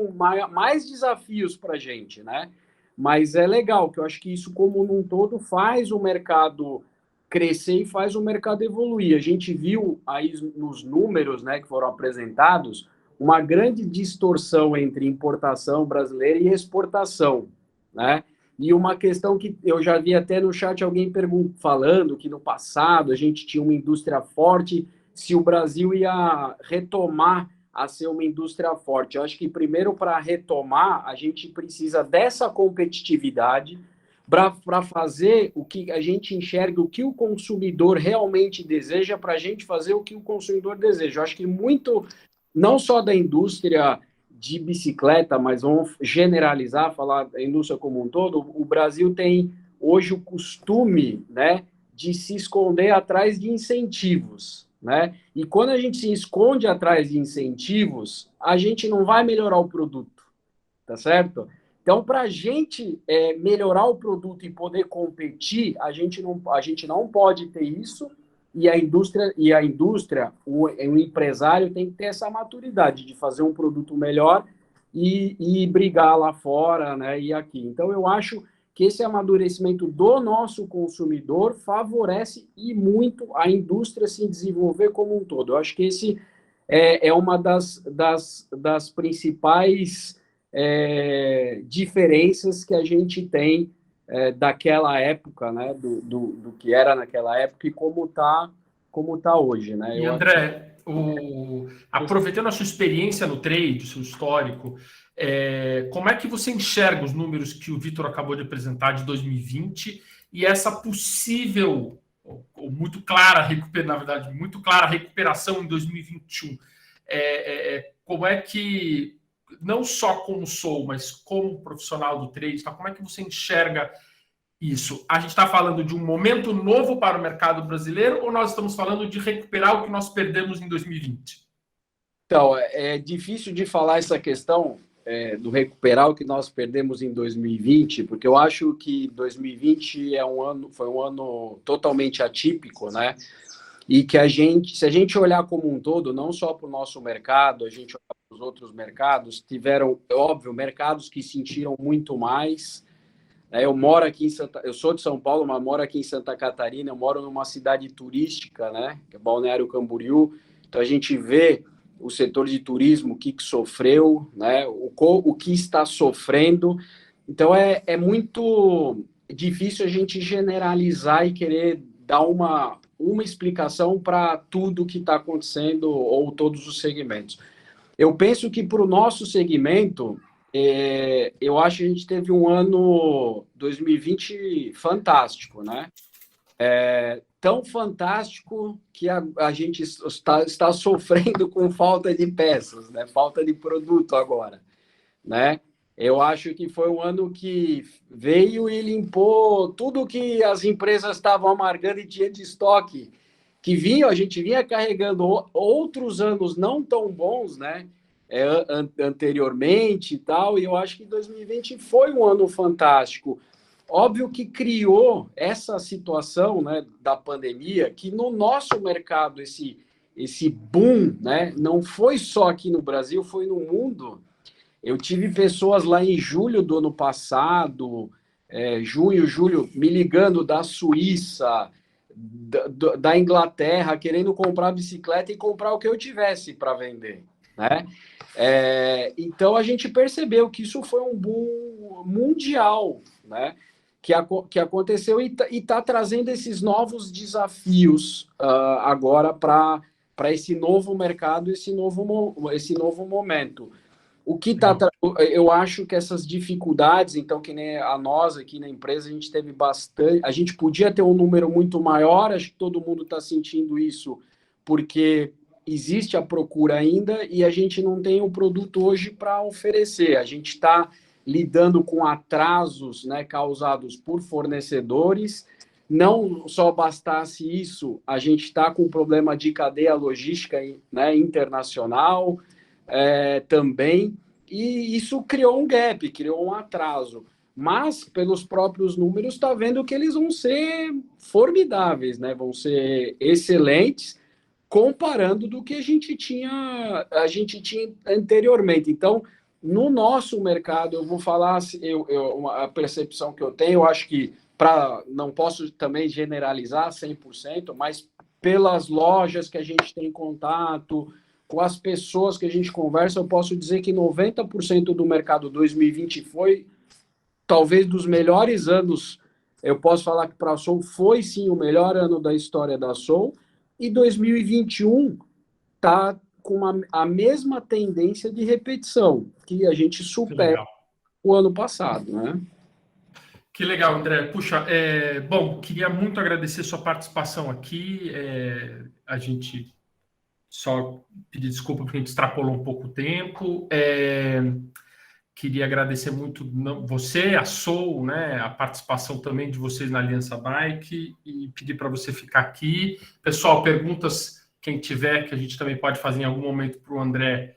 mais desafios para a gente, né? Mas é legal, que eu acho que isso como num todo faz o mercado crescer e faz o mercado evoluir. A gente viu aí nos números, né, que foram apresentados, uma grande distorção entre importação brasileira e exportação, né? E uma questão que eu já vi até no chat alguém falando que no passado a gente tinha uma indústria forte, se o Brasil ia retomar a ser uma indústria forte. Eu acho que primeiro para retomar a gente precisa dessa competitividade, para fazer o que a gente enxerga, o que o consumidor realmente deseja, para a gente fazer o que o consumidor deseja. Eu acho que muito, não só da indústria de bicicleta, mas vamos generalizar, falar da indústria como um todo, o Brasil tem hoje o costume, né, de se esconder atrás de incentivos, né? E quando a gente se esconde atrás de incentivos, a gente não vai melhorar o produto, tá certo? Então, para a gente melhorar o produto e poder competir, a gente não pode ter isso, e a indústria, o empresário tem que ter essa maturidade de fazer um produto melhor e brigar lá fora, né, e aqui. Então, eu acho que esse amadurecimento do nosso consumidor favorece e muito a indústria se desenvolver como um todo. Eu acho que esse é uma das principais diferenças que a gente tem daquela época, né, do que era naquela época e como tá hoje, né? E André, aproveitando a sua experiência no trade, o seu histórico, como é que você enxerga os números que o Vitor acabou de apresentar de 2020 e essa possível, ou muito clara, na verdade, muito clara recuperação em 2021? Como é que, não só como sou, mas como profissional do trade, tá? Como é que você enxerga isso? A gente está falando de um momento novo para o mercado brasileiro ou nós estamos falando de recuperar o que nós perdemos em 2020? Então, é difícil de falar essa questão do recuperar o que nós perdemos em 2020, porque eu acho que 2020 foi um ano totalmente atípico, né? E que se a gente olhar como um todo, não só para o nosso mercado, a gente olhar para os outros mercados, tiveram, óbvio, mercados que sentiram muito mais. Eu sou de São Paulo, mas moro aqui em Santa Catarina, eu moro numa cidade turística, né, que é Balneário Camboriú. Então a gente vê o setor de turismo, o que sofreu, né, o que está sofrendo. Então é muito difícil a gente generalizar e querer dar uma explicação para tudo que está acontecendo ou todos os segmentos. Eu penso que para o nosso segmento, eu acho que a gente teve um ano 2020 fantástico, né? Tão fantástico que a gente está sofrendo com falta de peças, né? Falta de produto agora, né? Eu acho que foi um ano que veio e limpou tudo que as empresas estavam amargando e tinha de estoque, que a gente vinha carregando outros anos não tão bons, né? Anteriormente e tal, e eu acho que 2020 foi um ano fantástico. Óbvio que criou essa situação, né, da pandemia, que no nosso mercado, esse boom, né, não foi só aqui no Brasil, foi no mundo. Eu tive pessoas lá em julho do ano passado, junho, julho, me ligando da Suíça, da Inglaterra, querendo comprar bicicleta e comprar o que eu tivesse para vender, né? Então a gente percebeu que isso foi um boom mundial, né? Que aconteceu e está trazendo esses novos desafios agora para esse novo mercado, esse novo momento. Eu acho que essas dificuldades, então, que nem a nós aqui na empresa, a gente teve bastante, a gente podia ter um número muito maior, acho que todo mundo está sentindo isso, porque existe a procura ainda e a gente não tem o produto hoje para oferecer. A gente está lidando com atrasos, né, causados por fornecedores. Não só bastasse isso, a gente está com um problema de cadeia logística, né, internacional, também, e isso criou um gap, criou um atraso. Mas, pelos próprios números, está vendo que eles vão ser formidáveis, né? Vão ser excelentes, comparando do que a gente tinha anteriormente. Então, no nosso mercado, eu vou falar a percepção que eu tenho, eu acho que não posso também generalizar 100%, mas pelas lojas que a gente tem contato, com as pessoas que a gente conversa, eu posso dizer que 90% do mercado 2020 foi talvez dos melhores anos. Eu posso falar que para a Soul foi sim o melhor ano da história da Soul, e 2021 está com a mesma tendência de repetição, que a gente supera o ano passado, né? Que legal, André. Puxa, bom, queria muito agradecer sua participação aqui. A gente só pedir desculpa porque a gente extrapolou um pouco o tempo. Queria agradecer muito você, a Soul, né, a participação também de vocês na Aliança Bike, e pedir para você ficar aqui. Pessoal, perguntas, quem tiver, que a gente também pode fazer em algum momento para o André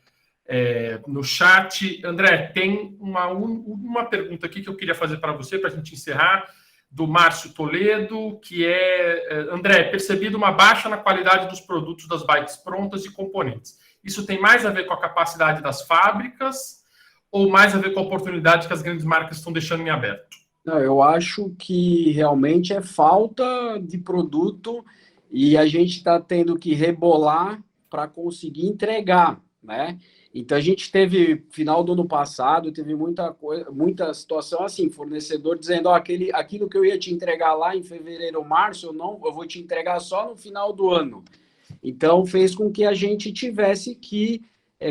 no chat. André, tem uma pergunta aqui que eu queria fazer para você, para a gente encerrar, do Márcio Toledo, que André, percebido uma baixa na qualidade dos produtos das bikes prontas e componentes. Isso tem mais a ver com a capacidade das fábricas ou mais a ver com a oportunidade que as grandes marcas estão deixando em aberto? Não, eu acho que realmente é falta de produto e a gente está tendo que rebolar para conseguir entregar, né? Então a gente teve, final do ano passado, teve muita situação assim, fornecedor dizendo, aquilo que eu ia te entregar lá em fevereiro ou março, eu vou te entregar só no final do ano. Então fez com que a gente tivesse que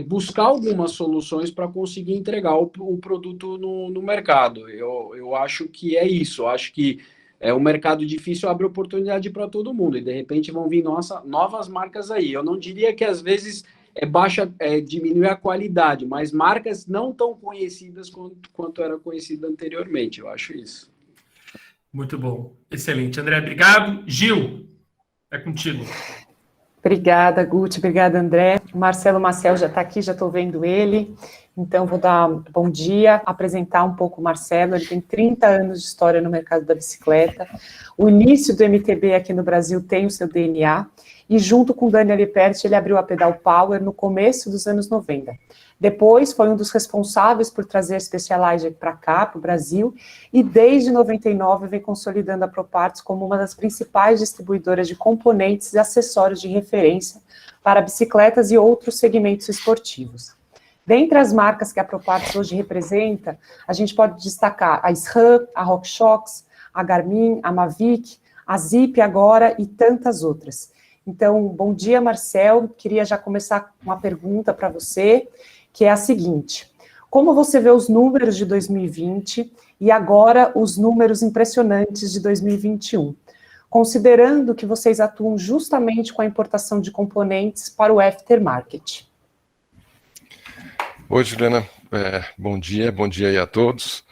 buscar algumas soluções para conseguir entregar o produto no mercado. Eu acho que é isso, eu acho que o mercado difícil abre oportunidade para todo mundo, e de repente vão vir novas marcas aí. Eu não diria que às vezes diminui a qualidade, mas marcas não tão conhecidas quanto era conhecida anteriormente, eu acho isso. Muito bom, excelente. André, obrigado. Gil, é contigo. Obrigada, Guti, obrigada, André. O Marcelo Maciel já está aqui, já estou vendo ele. Então, vou dar um bom dia, apresentar um pouco o Marcelo. Ele tem 30 anos de história no mercado da bicicleta. O início do MTB aqui no Brasil tem o seu DNA. E junto com o Daniel Liperti, ele abriu a Pedal Power no começo dos anos 90. Depois, foi um dos responsáveis por trazer a Specialized para cá, para o Brasil, e desde 99 vem consolidando a ProParts como uma das principais distribuidoras de componentes e acessórios de referência para bicicletas e outros segmentos esportivos. Dentre as marcas que a ProParts hoje representa, a gente pode destacar a SRAM, a RockShox, a Garmin, a Mavic, a Zip agora e tantas outras. Então, bom dia, Marcel. Queria já começar com uma pergunta para você, que é a seguinte. Como você vê os números de 2020 e agora os números impressionantes de 2021? Considerando que vocês atuam justamente com a importação de componentes para o aftermarket. Oi, Juliana. Bom dia aí a todos.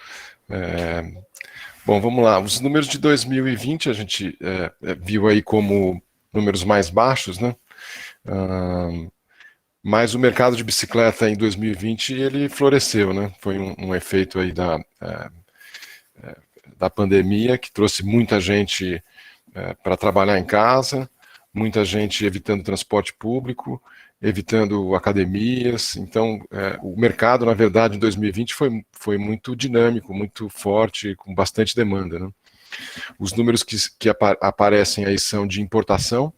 Bom, vamos lá. Os números de 2020 a gente viu aí como números mais baixos, né? Mas o mercado de bicicleta em 2020 ele floresceu, né? Foi um efeito aí da pandemia que trouxe muita gente para trabalhar em casa, muita gente evitando transporte público, evitando academias. Então, o mercado, na verdade, em 2020 foi muito dinâmico, muito forte, com bastante demanda, né? Os números que aparecem aí são de importação.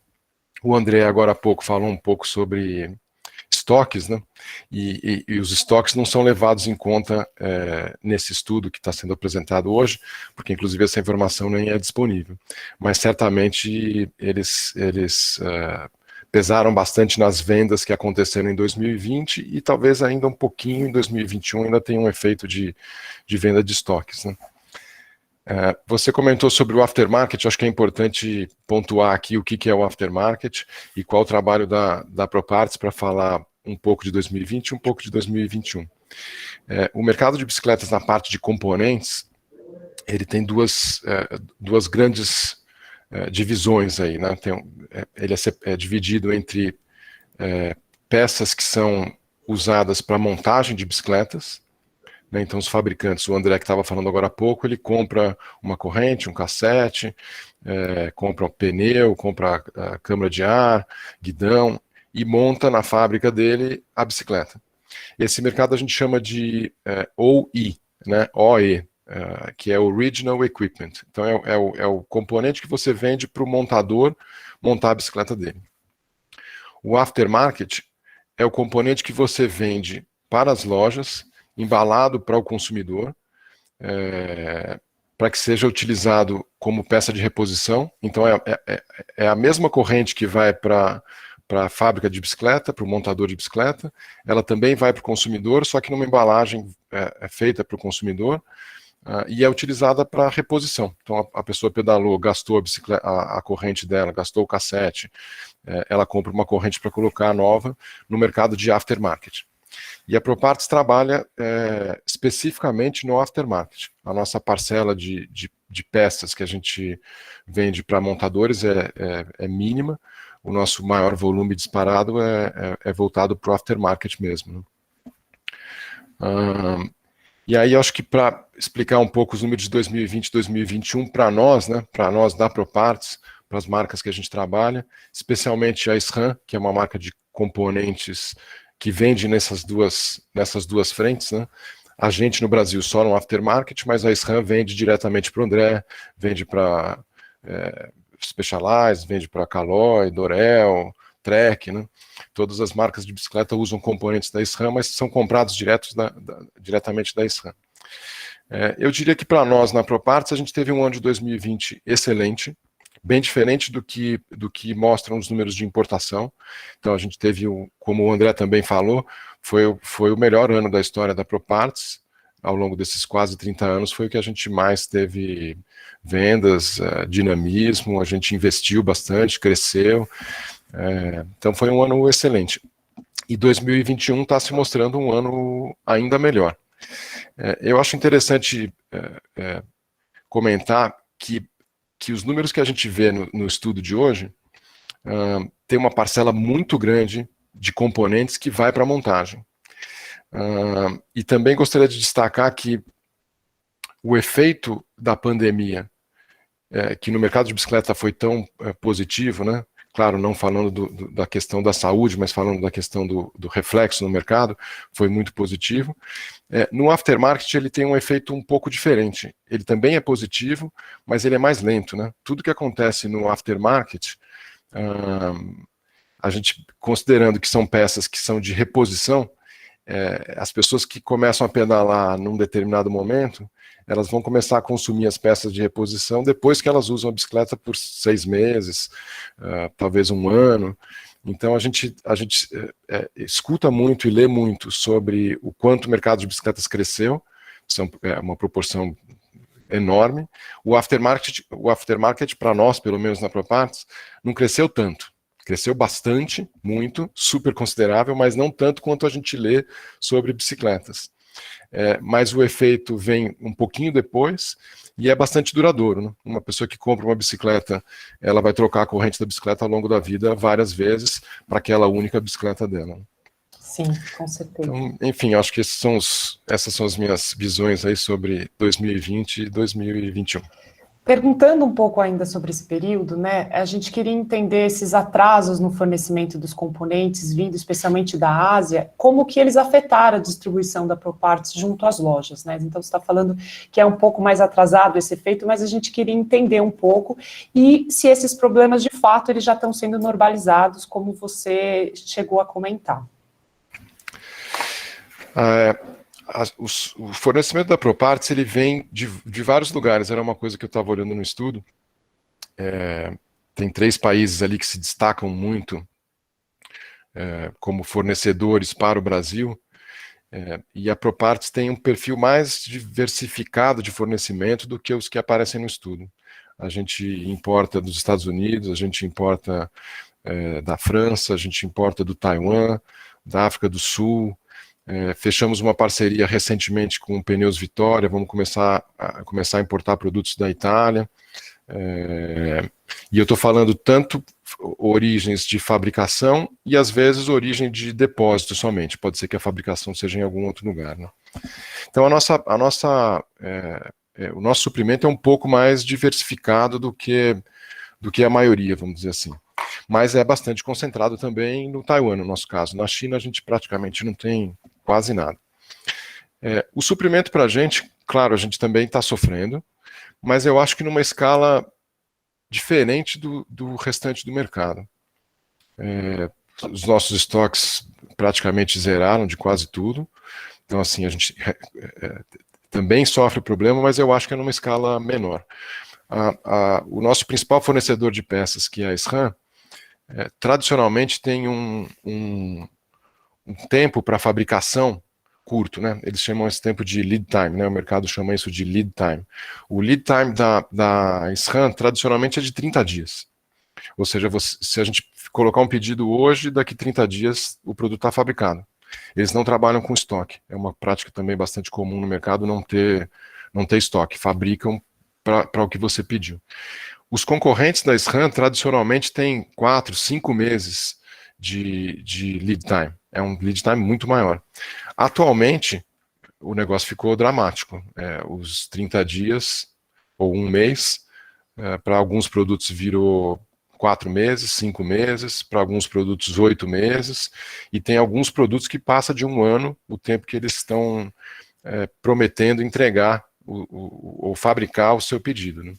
O André, agora há pouco, falou um pouco sobre estoques, né? E os estoques não são levados em conta nesse estudo que está sendo apresentado hoje, porque inclusive essa informação nem é disponível. Mas certamente eles pesaram bastante nas vendas que aconteceram em 2020 e talvez ainda um pouquinho em 2021 ainda tenha um efeito de venda de estoques, né? Você comentou sobre o aftermarket. Acho que é importante pontuar aqui o que é o aftermarket e qual o trabalho da Proparts para falar um pouco de 2020 e um pouco de 2021. O mercado de bicicletas na parte de componentes, ele tem duas grandes divisões aí, né? Ele é dividido entre peças que são usadas para montagem de bicicletas, né? Então os fabricantes, o André que estava falando agora há pouco, ele compra uma corrente, um cassete, compra um pneu, compra a câmara de ar, guidão e monta na fábrica dele a bicicleta. Esse mercado a gente chama de OE, né? OE, que é Original Equipment. Então é o componente que você vende para o montador montar a bicicleta dele. O aftermarket é o componente que você vende para as lojas, embalado para o consumidor, para que seja utilizado como peça de reposição. Então é a mesma corrente que vai para a fábrica de bicicleta, para o montador de bicicleta, ela também vai para o consumidor, só que numa embalagem feita para o consumidor, e é utilizada para reposição. Então a pessoa pedalou, gastou a corrente dela, gastou o cassete, ela compra uma corrente para colocar nova no mercado de aftermarket. E a Proparts trabalha especificamente no aftermarket. A nossa parcela de peças que a gente vende para montadores é mínima. O nosso maior volume disparado é voltado para o aftermarket mesmo, né? E aí, acho que para explicar um pouco os números de 2020 e 2021 para nós, né, para nós da Proparts, para as marcas que a gente trabalha, especialmente a SRAM, que é uma marca de componentes que vende nessas duas frentes, né? A gente no Brasil só no aftermarket, mas a SRAM vende diretamente para o André, vende para Specialized, vende para Caloi, Dorel, Trek, né? Todas as marcas de bicicleta usam componentes da SRAM, mas são comprados diretamente da SRAM. Eu diria que para nós na Proparts a gente teve um ano de 2020 excelente, bem diferente do que mostram os números de importação. Então a gente teve, como o André também falou, foi o melhor ano da história da Proparts. Ao longo desses quase 30 anos foi o que a gente mais teve vendas, dinamismo, a gente investiu bastante, cresceu. Então foi um ano excelente. E 2021 está se mostrando um ano ainda melhor. Eu acho interessante comentar que os números que a gente vê no estudo de hoje tem uma parcela muito grande de componentes que vai para a montagem. E também gostaria de destacar que o efeito da pandemia, que no mercado de bicicleta foi tão positivo, né? Claro, não falando da questão da saúde, mas falando da questão do reflexo no mercado, foi muito positivo. No aftermarket ele tem um efeito um pouco diferente. Ele também é positivo, mas ele é mais lento, né? Tudo que acontece no aftermarket, a gente, considerando que são peças que são de reposição, as pessoas que começam a pedalar num determinado momento, elas vão começar a consumir as peças de reposição depois que elas usam a bicicleta por 6 meses, talvez um ano. Então, a gente escuta muito e lê muito sobre o quanto o mercado de bicicletas cresceu, é uma proporção enorme. O aftermarket para nós, pelo menos na ProParts, não cresceu tanto. Cresceu bastante, muito, super considerável, mas não tanto quanto a gente lê sobre bicicletas. Mas o efeito vem um pouquinho depois e é bastante duradouro, né? Uma pessoa que compra uma bicicleta, ela vai trocar a corrente da bicicleta ao longo da vida várias vezes para aquela única bicicleta dela. Sim, com certeza. Então, enfim, acho que essas são as minhas visões aí sobre 2020 e 2021. Perguntando um pouco ainda sobre esse período, né, a gente queria entender esses atrasos no fornecimento dos componentes, vindo especialmente da Ásia, como que eles afetaram a distribuição da ProParts junto às lojas, né? Então, você está falando que é um pouco mais atrasado esse efeito, mas a gente queria entender um pouco e se esses problemas, de fato, eles já estão sendo normalizados, como você chegou a comentar. O fornecimento da ProParts, ele vem de vários lugares. Era uma coisa que eu estava olhando no estudo. Tem 3 países ali que se destacam muito como fornecedores para o Brasil, e a ProParts tem um perfil mais diversificado de fornecimento do que os que aparecem no estudo. A gente importa dos Estados Unidos, a gente importa da França, a gente importa do Taiwan, da África do Sul. Fechamos uma parceria recentemente com o Pneus Vitória, vamos começar a importar produtos da Itália. E eu estou falando tanto origens de fabricação e às vezes origem de depósito somente. Pode ser que a fabricação seja em algum outro lugar, né? Então o nosso suprimento é um pouco mais diversificado do que a maioria, vamos dizer assim. Mas é bastante concentrado também no Taiwan, no nosso caso. Na China a gente praticamente não tem quase nada. O suprimento para a gente, claro, a gente também está sofrendo, mas eu acho que numa escala diferente do restante do mercado. Os nossos estoques praticamente zeraram de quase tudo, então assim, a gente também sofre problema, mas eu acho que é numa escala menor. O nosso principal fornecedor de peças, que é a SRAM, tradicionalmente tem um tempo para fabricação curto, né? Eles chamam esse tempo de lead time, né? O mercado chama isso de lead time. O lead time da SRAM tradicionalmente é de 30 dias. Ou seja, se a gente colocar um pedido hoje, daqui 30 dias o produto está fabricado. Eles não trabalham com estoque. É uma prática também bastante comum no mercado não ter estoque. Fabricam para o que você pediu. Os concorrentes da SRAM tradicionalmente têm 4, 5 meses de lead time. É um lead time muito maior. Atualmente, o negócio ficou dramático. Os 30 dias ou um mês, para alguns produtos virou 4 meses, 5 meses, para alguns produtos 8 meses, e tem alguns produtos que passa de 1 ano o tempo que eles estão prometendo entregar ou fabricar o seu pedido, né?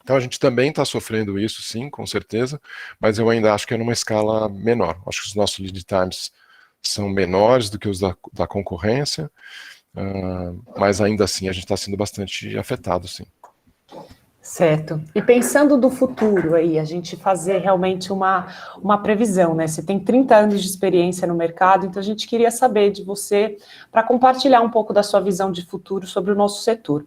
Então a gente também está sofrendo isso, sim, com certeza, mas eu ainda acho que é numa escala menor. Acho que os nossos lead times são menores do que os da concorrência, mas ainda assim a gente está sendo bastante afetado, sim. Certo. E pensando do futuro aí, a gente fazer realmente uma previsão, né? Você tem 30 anos de experiência no mercado, então a gente queria saber de você, para compartilhar um pouco da sua visão de futuro sobre o nosso setor.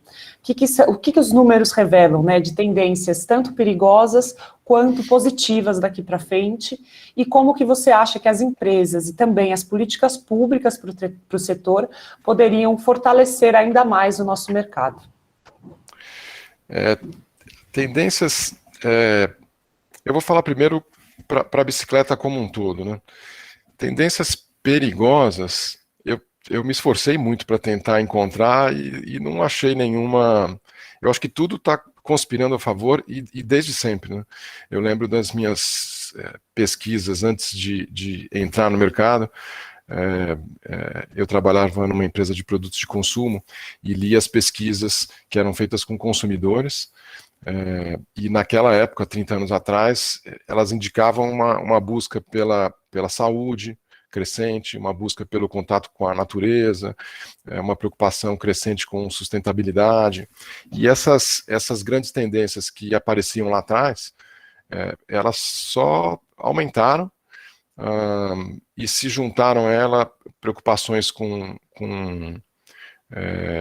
O que os números revelam, né, de tendências tanto perigosas quanto positivas daqui para frente, e como que você acha que as empresas e também as políticas públicas para o setor poderiam fortalecer ainda mais o nosso mercado? Tendências, eu vou falar primeiro para a bicicleta como um todo, né? Tendências perigosas, eu me esforcei muito para tentar encontrar e não achei nenhuma. Eu acho que tudo está conspirando a favor e desde sempre, né? Eu lembro das minhas pesquisas antes de entrar no mercado. Eu trabalhava numa empresa de produtos de consumo e li as pesquisas que eram feitas com consumidores. E naquela época, 30 anos atrás, elas indicavam uma busca pela saúde crescente, uma busca pelo contato com a natureza, uma preocupação crescente com sustentabilidade. E essas grandes tendências que apareciam lá atrás, elas só aumentaram e se juntaram a ela preocupações com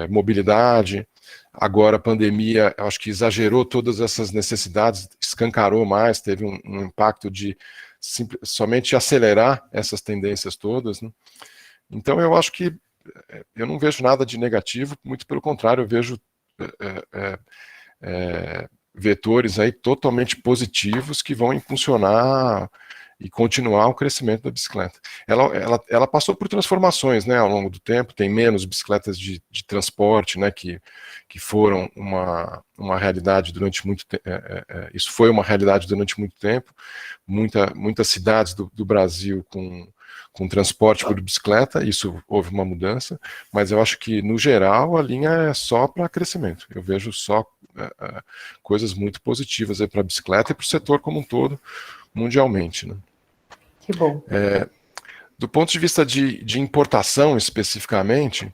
mobilidade. Agora a pandemia, eu acho que exagerou todas essas necessidades, escancarou mais, teve um impacto de somente acelerar essas tendências todas, né? Então eu acho que eu não vejo nada de negativo, muito pelo contrário, eu vejo vetores aí totalmente positivos que vão impulsionar e continuar o crescimento da bicicleta. Ela passou por transformações, né, ao longo do tempo, tem menos bicicletas de transporte, né, que foram uma realidade durante muito tempo, isso foi uma realidade durante muito tempo, muitas cidades do Brasil com transporte por bicicleta, isso houve uma mudança, mas eu acho que, no geral, a linha é só para crescimento. Eu vejo só coisas muito positivas para a bicicleta e para o setor como um todo, mundialmente, né? Que bom. Do ponto de vista de importação, especificamente,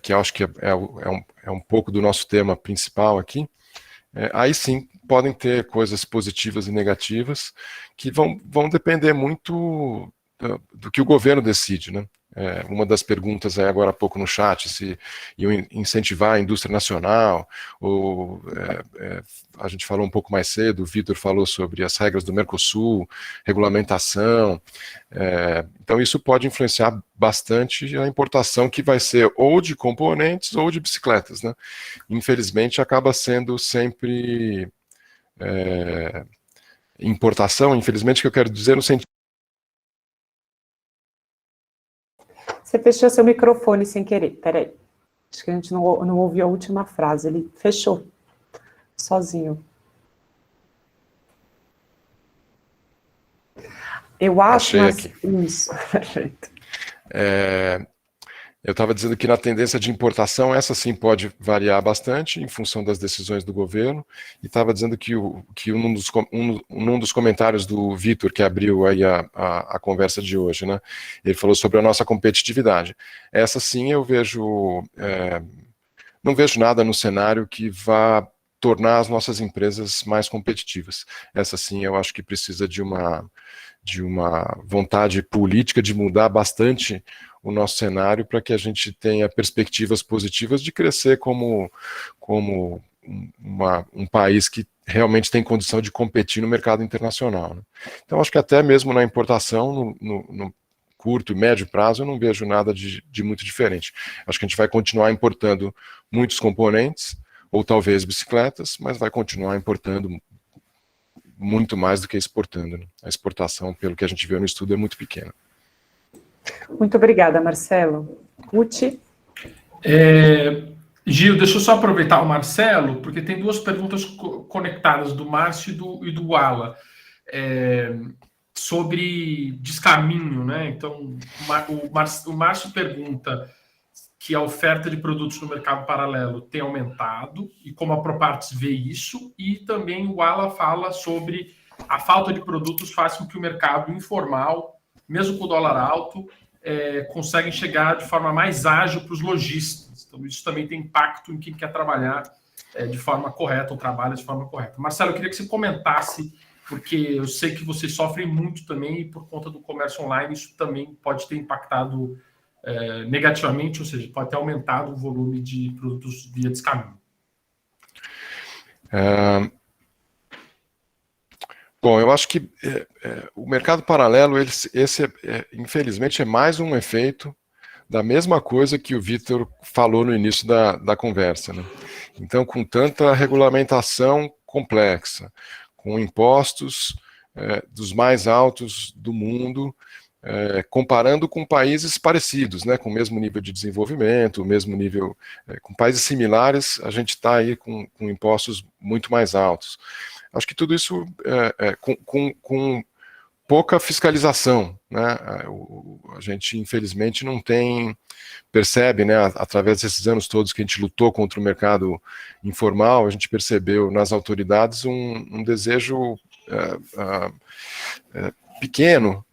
que eu acho que é um pouco do nosso tema principal aqui, aí sim podem ter coisas positivas e negativas que vão depender muito do que o governo decide, né? Uma das perguntas agora há pouco no chat, se iam incentivar a indústria nacional, ou a gente falou um pouco mais cedo, o Vitor falou sobre as regras do Mercosul, regulamentação, então isso pode influenciar bastante a importação, que vai ser ou de componentes ou de bicicletas, né? Infelizmente acaba sendo sempre importação, infelizmente, que eu quero dizer no sentido. Você fechou seu microfone sem querer. Peraí. Acho que a gente não ouviu a última frase. Ele fechou. Sozinho. Eu acho... Achei aqui. Isso. Perfeito. Eu estava dizendo que na tendência de importação, essa sim pode variar bastante em função das decisões do governo, e estava dizendo que num dos comentários do Vitor, que abriu aí a conversa de hoje, né, ele falou sobre a nossa competitividade. Essa sim eu vejo, não vejo nada no cenário que vá tornar as nossas empresas mais competitivas. Essa sim eu acho que precisa de uma vontade política de mudar bastante o nosso cenário para que a gente tenha perspectivas positivas de crescer como um país que realmente tem condição de competir no mercado internacional, né? Então acho que até mesmo na importação, no curto e médio prazo, eu não vejo nada de muito diferente. Acho que a gente vai continuar importando muitos componentes, ou talvez bicicletas, mas vai continuar importando muito mais do que exportando, né? A exportação, pelo que a gente viu no estudo, é muito pequena. Muito obrigada, Marcelo. Uti? Gil, deixa eu só aproveitar o Marcelo, porque tem duas perguntas conectadas, do Márcio e do Wala, sobre descaminho, né? Então, o Márcio pergunta que a oferta de produtos no mercado paralelo tem aumentado e como a Propartes vê isso, e também o Wala fala sobre a falta de produtos faz com que o mercado informal, mesmo com o dólar alto, conseguem chegar de forma mais ágil para os lojistas. Então, isso também tem impacto em quem quer trabalhar de forma correta, ou trabalha de forma correta. Marcelo, eu queria que você comentasse, porque eu sei que vocês sofrem muito também, e por conta do comércio online, isso também pode ter impactado negativamente, ou seja, pode ter aumentado o volume de produtos via descaminho. Bom, eu acho que o mercado paralelo, infelizmente, é mais um efeito da mesma coisa que o Vitor falou no início da conversa, né? Então, com tanta regulamentação complexa, com impostos dos mais altos do mundo, comparando com países parecidos, né, com o mesmo nível de desenvolvimento, o mesmo nível, com países similares, a gente está aí com impostos muito mais altos. Acho que tudo isso com pouca fiscalização, né? A gente, infelizmente, não percebe, né, através desses anos todos que a gente lutou contra o mercado informal, a gente percebeu nas autoridades um desejo pequeno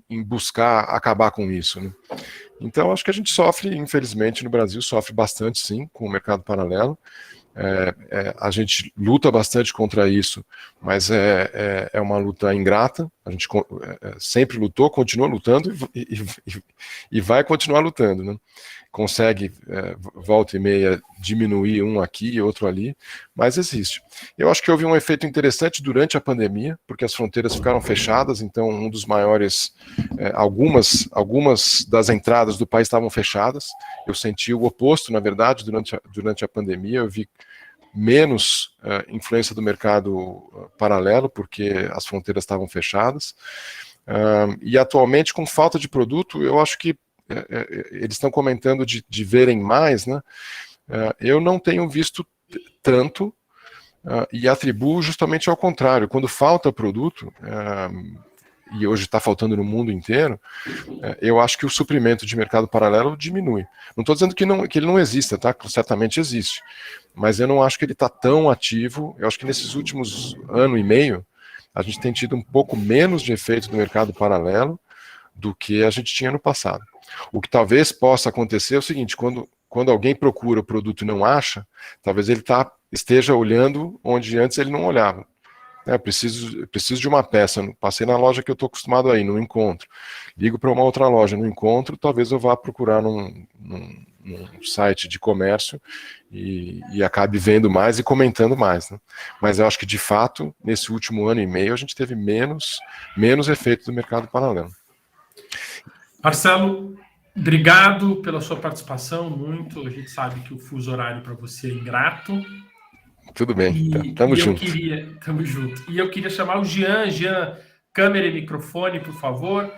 em buscar acabar com isso, né? Então, acho que a gente sofre, infelizmente, no Brasil, sofre bastante, sim, com o mercado paralelo. A gente luta bastante contra isso, mas é uma luta ingrata. A gente sempre lutou, continua lutando e vai continuar lutando, né? Consegue, volta e meia, diminuir um aqui e outro ali, mas existe. Eu acho que houve um efeito interessante durante a pandemia, porque as fronteiras ficaram fechadas, então um dos maiores, algumas das entradas do país estavam fechadas. Eu senti o oposto, na verdade, durante a pandemia. Eu vi menos influência do mercado paralelo, porque as fronteiras estavam fechadas. E atualmente, com falta de produto, eu acho que eles estão comentando de verem mais, né? Eu não tenho visto tanto, e atribuo justamente ao contrário. Quando falta produto, e hoje está faltando no mundo inteiro, eu acho que o suprimento de mercado paralelo diminui. Não estou dizendo que ele não exista, tá? Certamente existe, mas eu não acho que ele está tão ativo. Eu acho que nesses últimos ano e meio, a gente tem tido um pouco menos de efeito do mercado paralelo do que a gente tinha no passado. O que talvez possa acontecer é o seguinte: quando alguém procura o produto e não acha, talvez ele esteja olhando onde antes ele não olhava. Preciso de uma peça, passei na loja que eu estou acostumado a ir, não encontro. Ligo para uma outra loja, não encontro, talvez eu vá procurar num site de comércio e acabe vendo mais e comentando mais, né? Mas eu acho que, de fato, nesse último ano e meio, a gente teve menos efeito do mercado paralelo. Marcelo, obrigado pela sua participação, muito. A gente sabe que o fuso horário para você é ingrato. Tudo bem, tamo junto. Tamo junto. E eu queria chamar o Jean. Jean, câmera e microfone, por favor.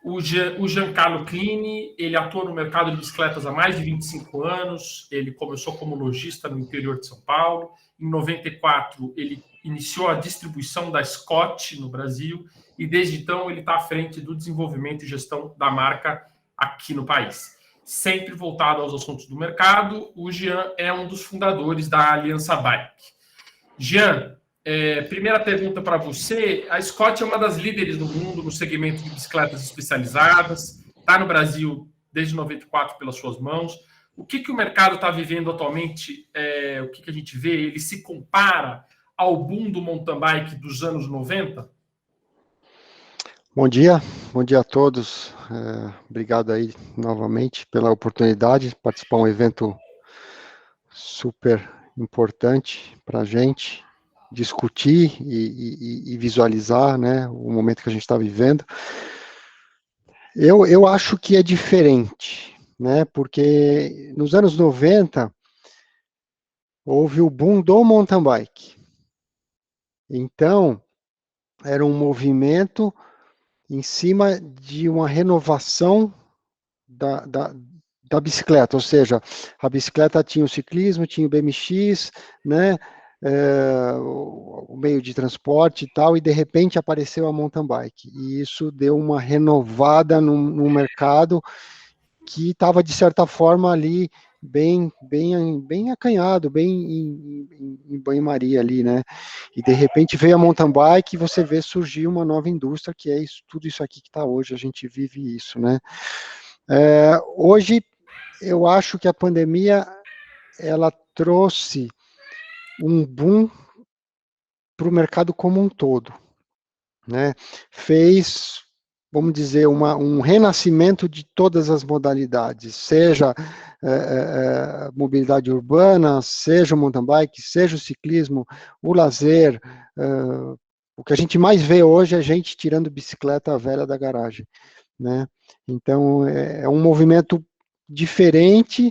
O Giancarlo Clini, ele atua no mercado de bicicletas há mais de 25 anos. Ele começou como lojista no interior de São Paulo. Em 94, ele iniciou a distribuição da Scott no Brasil. E desde então, ele está à frente do desenvolvimento e gestão da marca aqui no país. Sempre voltado aos assuntos do mercado, o Jean é um dos fundadores da Aliança Bike. Jean, primeira pergunta para você. A Scott é uma das líderes do mundo no segmento de bicicletas especializadas, está no Brasil desde 94 pelas suas mãos. O que o mercado está vivendo atualmente, o que a gente vê, ele se compara ao boom do mountain bike dos anos 90? Bom dia a todos. Obrigado aí novamente pela oportunidade de participar de um evento super importante para a gente discutir e visualizar, né, o momento que a gente está vivendo. Eu acho que é diferente, né, porque nos anos 90 houve o boom do mountain bike. Então, era um movimento em cima de uma renovação da bicicleta, ou seja, a bicicleta tinha o ciclismo, tinha o BMX, né, o meio de transporte e tal, e de repente apareceu a mountain bike, e isso deu uma renovada no mercado que estava, de certa forma, ali bem acanhado, bem em banho-maria ali, né? E de repente veio a mountain bike e você vê surgir uma nova indústria, que é isso, tudo isso aqui que está hoje, a gente vive isso, né? Hoje, eu acho que a pandemia, ela trouxe um boom para o mercado como um todo, né? Fez, vamos dizer, um renascimento de todas as modalidades, seja mobilidade urbana, seja o mountain bike, seja o ciclismo, o lazer. O que a gente mais vê hoje é gente tirando bicicleta velha da garagem, né? Então, é um movimento diferente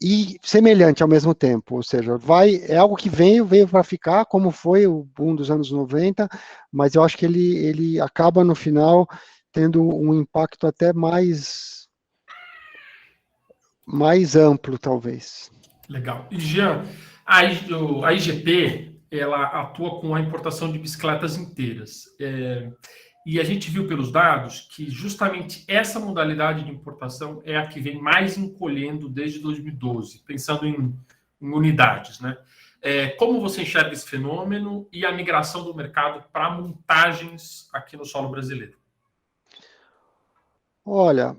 e semelhante ao mesmo tempo, ou seja, é algo que veio para ficar, como foi o boom dos anos 90, mas eu acho que ele acaba no final tendo um impacto até mais amplo, talvez. Legal. E, Jean, a IGP, ela atua com a importação de bicicletas inteiras. E a gente viu pelos dados que justamente essa modalidade de importação é a que vem mais encolhendo desde 2012, pensando em unidades, né? Como você enxerga esse fenômeno e a migração do mercado para montagens aqui no solo brasileiro? Olha,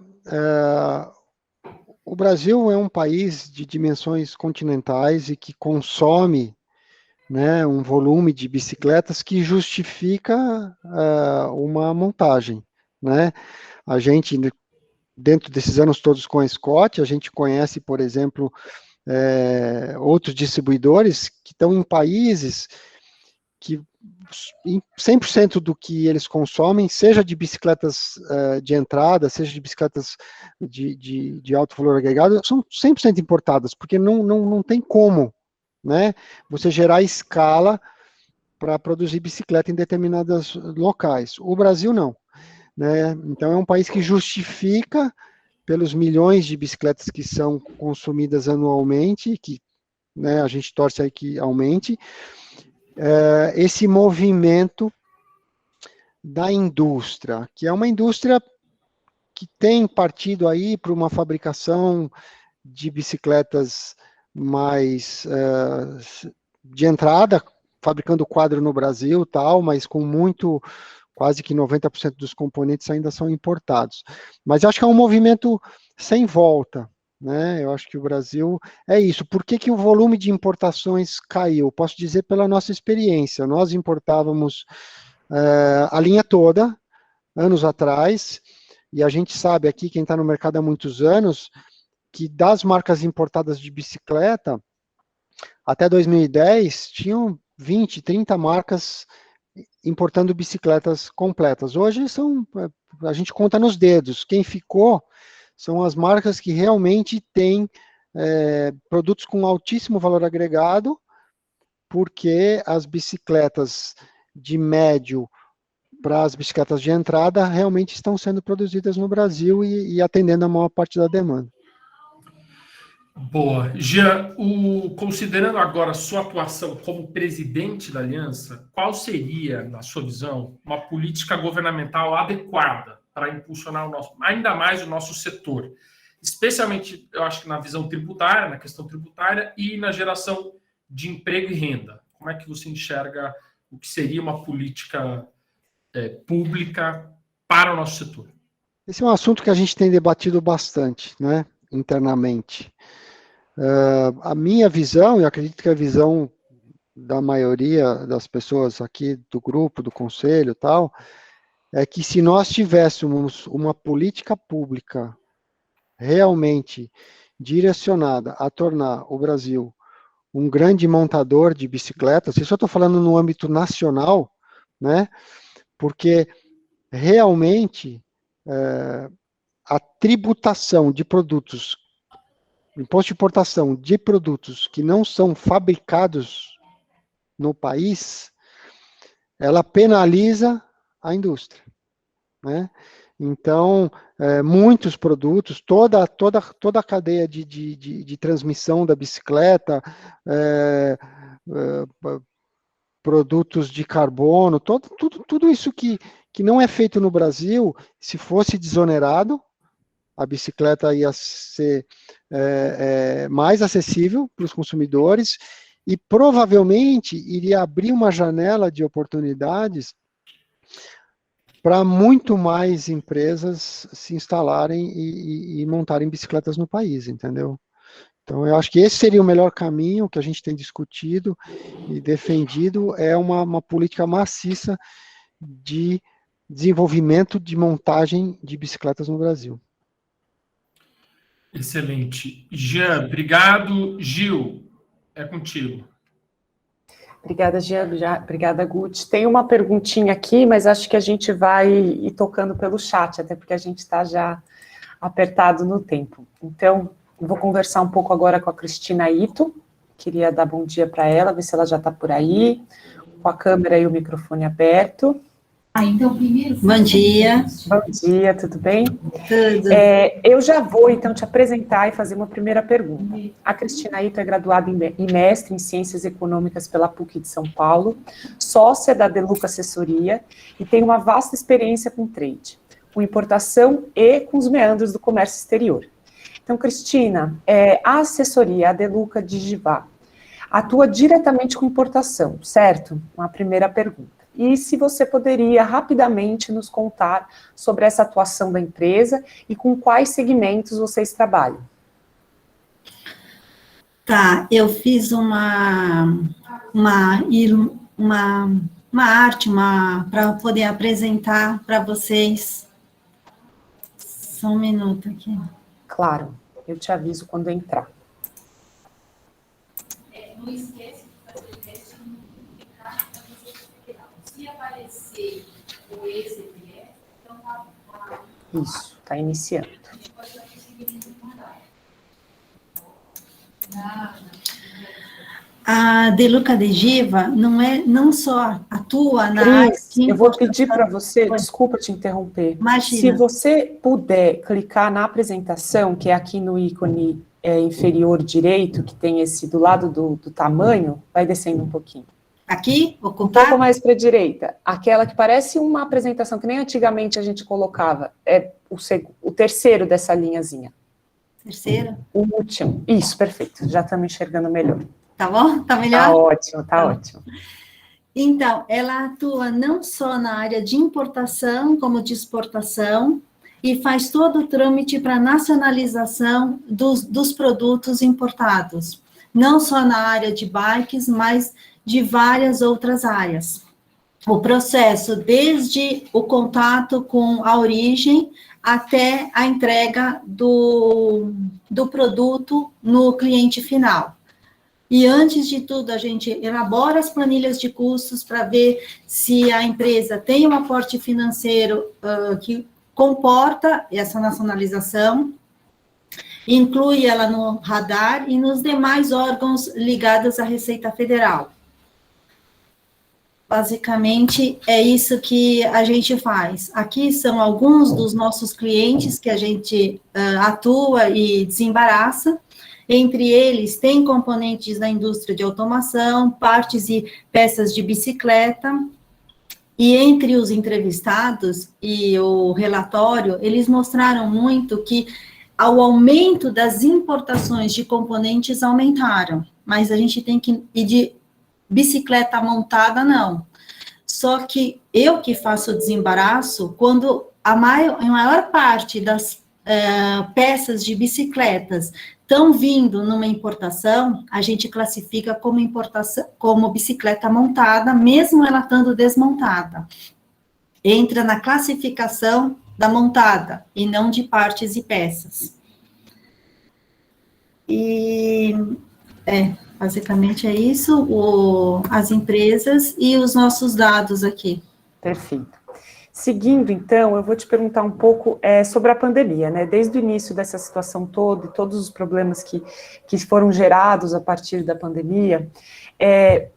o Brasil é um país de dimensões continentais e que consome né, um volume de bicicletas que justifica uma montagem, né? A gente, dentro desses anos todos com a Scott, a gente conhece, por exemplo, outros distribuidores que estão em países que 100% do que eles consomem, seja de bicicletas de entrada, seja de bicicletas de alto valor agregado, são 100% importadas, porque não tem como, né, você gerar escala para produzir bicicleta em determinados locais. O Brasil não, né? Então é um país que justifica pelos milhões de bicicletas que são consumidas anualmente, que, né, a gente torce aí que aumente, esse movimento da indústria, que é uma indústria que tem partido aí para uma fabricação de bicicletas mais de entrada, fabricando quadro no Brasil, tal, mas com quase que 90% dos componentes ainda são importados. Mas eu acho que é um movimento sem volta, né? Eu acho que o Brasil é isso. Por que o volume de importações caiu? Posso dizer pela nossa experiência. Nós importávamos a linha toda, anos atrás, e a gente sabe aqui, quem está no mercado há muitos anos, que das marcas importadas de bicicleta, até 2010, tinham 20, 30 marcas importando bicicletas completas. Hoje a gente conta nos dedos. Quem ficou são as marcas que realmente têm produtos com altíssimo valor agregado, porque as bicicletas de médio para as bicicletas de entrada realmente estão sendo produzidas no Brasil e atendendo a maior parte da demanda. Boa. Jean, considerando agora a sua atuação como presidente da Aliança, qual seria, na sua visão, uma política governamental adequada para impulsionar ainda mais o nosso setor? Especialmente, eu acho que na visão tributária, na questão tributária e na geração de emprego e renda. Como é que você enxerga o que seria uma política pública para o nosso setor? Esse é um assunto que a gente tem debatido bastante, né, internamente. A minha visão, e acredito que a visão da maioria das pessoas aqui do grupo, do conselho e tal, é que se nós tivéssemos uma política pública realmente direcionada a tornar o Brasil um grande montador de bicicletas, isso eu estou falando no âmbito nacional, né, porque realmente a tributação de produtos, imposto de importação de produtos que não são fabricados no país, ela penaliza a indústria, né? Então, muitos produtos, toda a cadeia de transmissão da bicicleta, produtos de carbono, tudo isso que não é feito no Brasil, se fosse desonerado, a bicicleta ia ser mais acessível para os consumidores e provavelmente iria abrir uma janela de oportunidades para muito mais empresas se instalarem e montarem bicicletas no país, entendeu? Então, eu acho que esse seria o melhor caminho que a gente tem discutido e defendido, é uma política maciça de desenvolvimento de montagem de bicicletas no Brasil. Excelente. Jean, obrigado. Gil, é contigo. Obrigada, Jean. Obrigada, Guti. Tem uma perguntinha aqui, mas acho que a gente vai ir tocando pelo chat, até porque a gente está já apertado no tempo. Então, eu vou conversar um pouco agora com a Cristina Ito. Queria dar bom dia para ela, ver se ela já está por aí, com a câmera e o microfone aberto. Então, primeiro... Bom dia. Bom dia, tudo bem? Tudo. Eu já vou, então, te apresentar e fazer uma primeira pergunta. A Cristina Ito é graduada e mestre em Ciências Econômicas pela PUC de São Paulo, sócia da Deluca Assessoria e tem uma vasta experiência com trade, com importação e com os meandros do comércio exterior. Então, Cristina, a assessoria, a Deluca Digivá, atua diretamente com importação, certo? Uma primeira pergunta. E se você poderia rapidamente nos contar sobre essa atuação da empresa e com quais segmentos vocês trabalham? Tá, eu fiz uma arte, para poder apresentar para vocês. Só um minuto aqui. Claro, eu te aviso quando entrar. Não esquece de fazer o teste no multiplicar para você federal. Se aparecer o ex-CPF, então tá. Isso, está iniciando. A De Luca De Giva não só atua na área Cris, eu vou pedir para você, desculpa te interromper, Imagina. Se você puder clicar na apresentação, que é aqui no ícone inferior direito, que tem esse do lado do tamanho, vai descendo um pouquinho. Aqui, um pouco mais para a direita, aquela que parece uma apresentação que nem antigamente a gente colocava, é o terceiro dessa linhazinha. Terceiro? O último, isso, perfeito, já estamos enxergando melhor. Tá bom? Tá melhor? Tá ótimo, tá ótimo. Então, ela atua não só na área de importação, como de exportação, e faz todo o trâmite para nacionalização dos produtos importados. Não só na área de bikes, mas de várias outras áreas. O processo, desde o contato com a origem até a entrega do produto no cliente final. E antes de tudo, a gente elabora as planilhas de custos para ver se a empresa tem um aporte financeiro que comporta essa nacionalização, inclui ela no radar e nos demais órgãos ligados à Receita Federal. Basicamente, é isso que a gente faz. Aqui são alguns dos nossos clientes que a gente atua e desembaraça. Entre eles, tem componentes da indústria de automação, partes e peças de bicicleta. E entre os entrevistados e o relatório, eles mostraram muito que o aumento das importações de componentes aumentaram. Mas a gente tem que ir de bicicleta montada, não. Só que eu que faço o desembaraço, quando a maior parte das peças de bicicletas estão vindo numa importação, a gente classifica como importação, como bicicleta montada, mesmo ela estando desmontada. Entra na classificação da montada, e não de partes e peças. E basicamente é isso, as empresas e os nossos dados aqui. Perfeito. Seguindo, então, eu vou te perguntar um pouco sobre a pandemia, né? Desde o início dessa situação toda, e todos os problemas que foram gerados a partir da pandemia,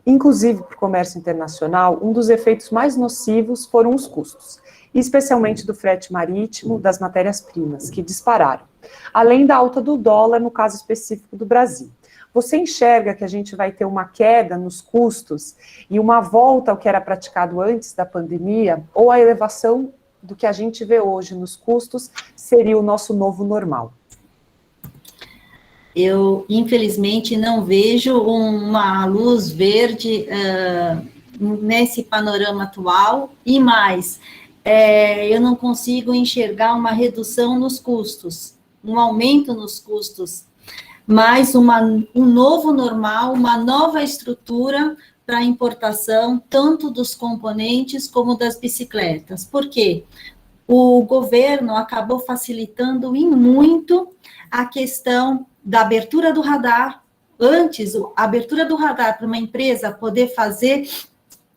inclusive para o comércio internacional, um dos efeitos mais nocivos foram os custos, especialmente do frete marítimo, das matérias-primas, que dispararam, além da alta do dólar, no caso específico do Brasil. Você enxerga que a gente vai ter uma queda nos custos e uma volta ao que era praticado antes da pandemia, ou a elevação do que a gente vê hoje nos custos seria o nosso novo normal? Eu, infelizmente, não vejo uma luz verde nesse panorama atual, e mais, eu não consigo enxergar uma redução nos custos, um aumento nos custos, mas um novo normal, uma nova estrutura para a importação, tanto dos componentes como das bicicletas. Por quê? O governo acabou facilitando em muito a questão da abertura do radar. Antes, a abertura do radar para uma empresa poder fazer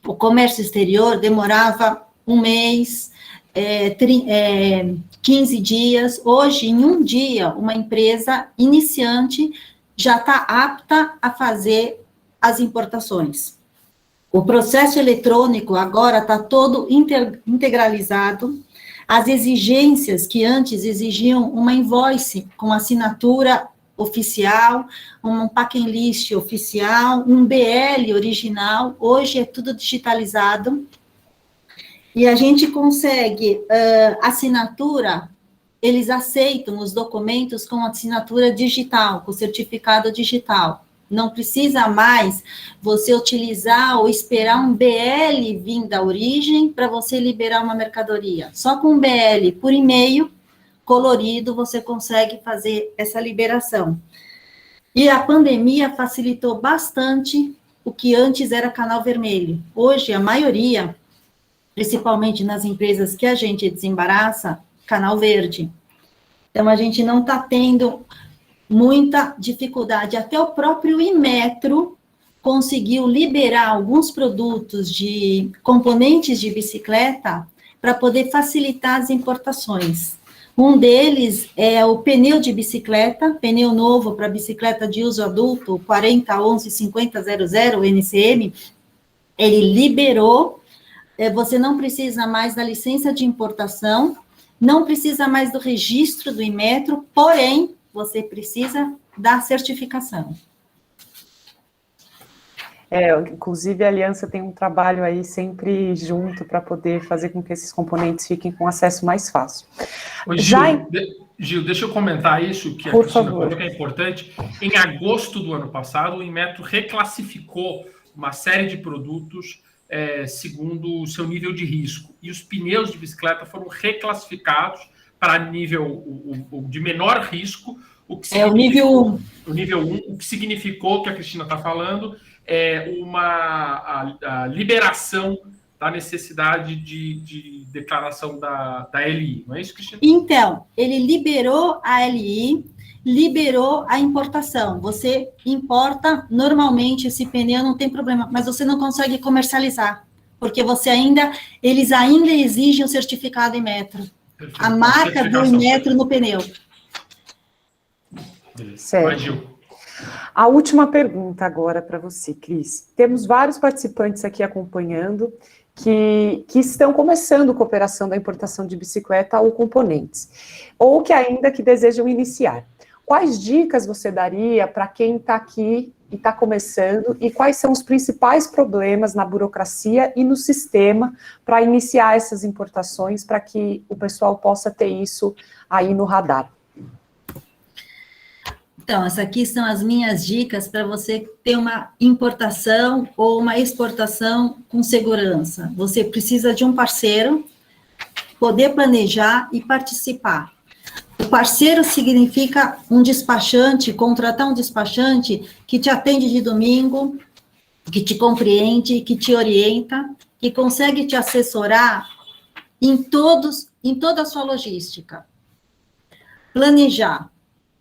o comércio exterior demorava um mês, 15 dias. Hoje, em um dia, uma empresa iniciante já está apta a fazer as importações. O processo eletrônico agora está todo integralizado. As exigências que antes exigiam uma invoice com assinatura oficial, um packing list oficial, um BL original, hoje é tudo digitalizado. E a gente consegue assinatura, eles aceitam os documentos com assinatura digital, com certificado digital. Não precisa mais você utilizar ou esperar um BL vir da origem para você liberar uma mercadoria. Só com um BL por e-mail colorido você consegue fazer essa liberação. E a pandemia facilitou bastante o que antes era canal vermelho. Hoje, a maioria, principalmente nas empresas que a gente desembaraça, canal verde. Então, a gente não está tendo muita dificuldade. Até o próprio Inmetro conseguiu liberar alguns produtos de componentes de bicicleta para poder facilitar as importações. Um deles é o pneu de bicicleta, pneu novo para bicicleta de uso adulto, 4011-5000 NCM, ele liberou, você não precisa mais da licença de importação, não precisa mais do registro do Inmetro, porém, você precisa da certificação. Inclusive a Aliança tem um trabalho aí sempre junto para poder fazer com que esses componentes fiquem com acesso mais fácil. Ô, Gil, deixa eu comentar isso, que a Cristina falou que é importante. Em agosto do ano passado, o Inmetro reclassificou uma série de produtos segundo o seu nível de risco. E os pneus de bicicleta foram reclassificados para nível de menor risco, o que o nível 1. O nível 1, o que significou que a Cristina está falando a liberação da necessidade de declaração da LI, não é isso, Cristina? Então, ele liberou a LI, liberou a importação. Você importa, normalmente, esse pneu não tem problema, mas você não consegue comercializar, porque eles ainda exigem o certificado Inmetro. A marca do Inmetro no pneu. Certo. A última pergunta agora para você, Cris. Temos vários participantes aqui acompanhando que estão começando cooperação da importação de bicicleta ou componentes, ou que ainda que desejam iniciar. Quais dicas você daria para quem está aqui e está começando, e quais são os principais problemas na burocracia e no sistema para iniciar essas importações, para que o pessoal possa ter isso aí no radar? Então, essas aqui são as minhas dicas para você ter uma importação ou uma exportação com segurança. Você precisa de um parceiro, poder planejar e participar. O parceiro significa um despachante, contratar um despachante que te atende de domingo, que te compreende, que te orienta, que consegue te assessorar em toda a sua logística. Planejar.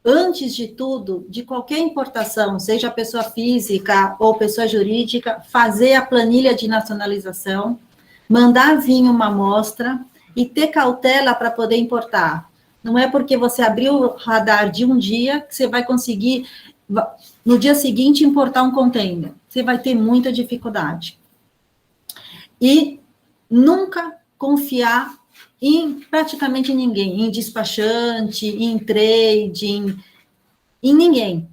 Antes de tudo, de qualquer importação, seja pessoa física ou pessoa jurídica, fazer a planilha de nacionalização, mandar vir uma amostra e ter cautela para poder importar. Não é porque você abriu o radar de um dia que você vai conseguir, no dia seguinte, importar um container. Você vai ter muita dificuldade. E nunca confiar em praticamente ninguém, em despachante, em trading, em ninguém.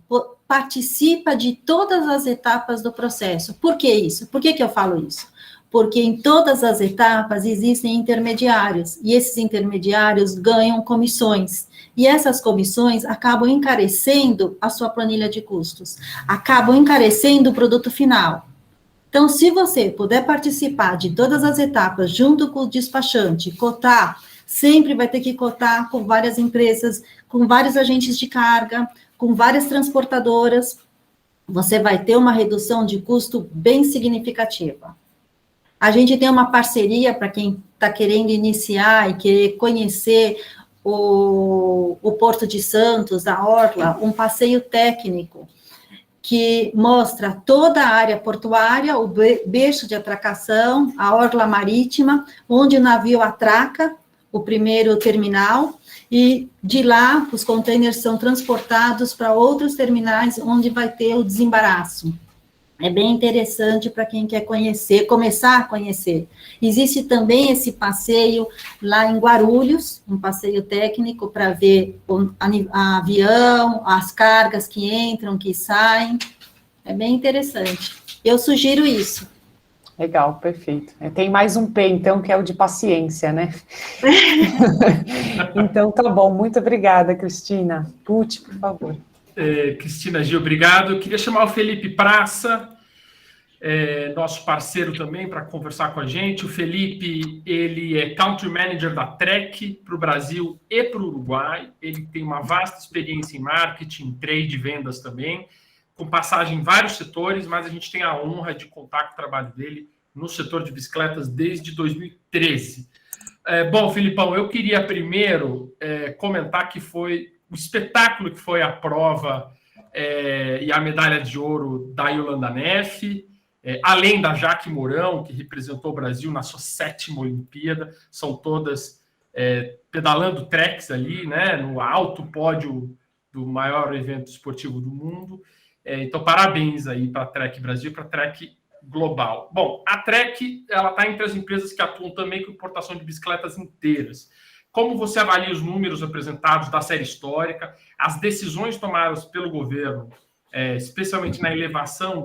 Participa de todas as etapas do processo. Por que isso? Por que eu falo isso? Porque em todas as etapas existem intermediários, e esses intermediários ganham comissões, e essas comissões acabam encarecendo a sua planilha de custos, acabam encarecendo o produto final. Então, se você puder participar de todas as etapas, junto com o despachante, cotar, sempre vai ter que cotar com várias empresas, com vários agentes de carga, com várias transportadoras, você vai ter uma redução de custo bem significativa. A gente tem uma parceria para quem está querendo iniciar e querer conhecer o Porto de Santos, a Orla, um passeio técnico, que mostra toda a área portuária, o berço de atracação, a orla marítima, onde o navio atraca, o primeiro terminal, e de lá os containers são transportados para outros terminais, onde vai ter o desembaraço. É bem interessante para quem quer conhecer, começar a conhecer. Existe também esse passeio lá em Guarulhos, um passeio técnico para ver o avião, as cargas que entram, que saem. É bem interessante. Eu sugiro isso. Legal, perfeito. Tem mais um P, então, que é o de paciência, né? Então, tá bom. Muito obrigada, Cristina. Puth, por favor. Cristina, Gil, obrigado. Eu queria chamar o Felipe Praça. nosso parceiro também para conversar com a gente. O Felipe, ele é Country Manager da Trek para o Brasil e para o Uruguai. Ele tem uma vasta experiência em marketing, trade e vendas também, com passagem em vários setores, mas a gente tem a honra de contar com o trabalho dele no setor de bicicletas desde 2013. Bom, Filipão, eu queria primeiro comentar que foi o espetáculo que foi a prova e a medalha de ouro da Yolanda Neff, além da Jaque Mourão, que representou o Brasil na sua 7ª Olimpíada, são todas pedalando treks ali, né, no alto pódio do maior evento esportivo do mundo. Então, parabéns aí para a Trek Brasil e para a Trek Global. Bom, a Trek está entre as empresas que atuam também com importação de bicicletas inteiras. Como você avalia os números apresentados da série histórica, as decisões tomadas pelo governo, especialmente na elevação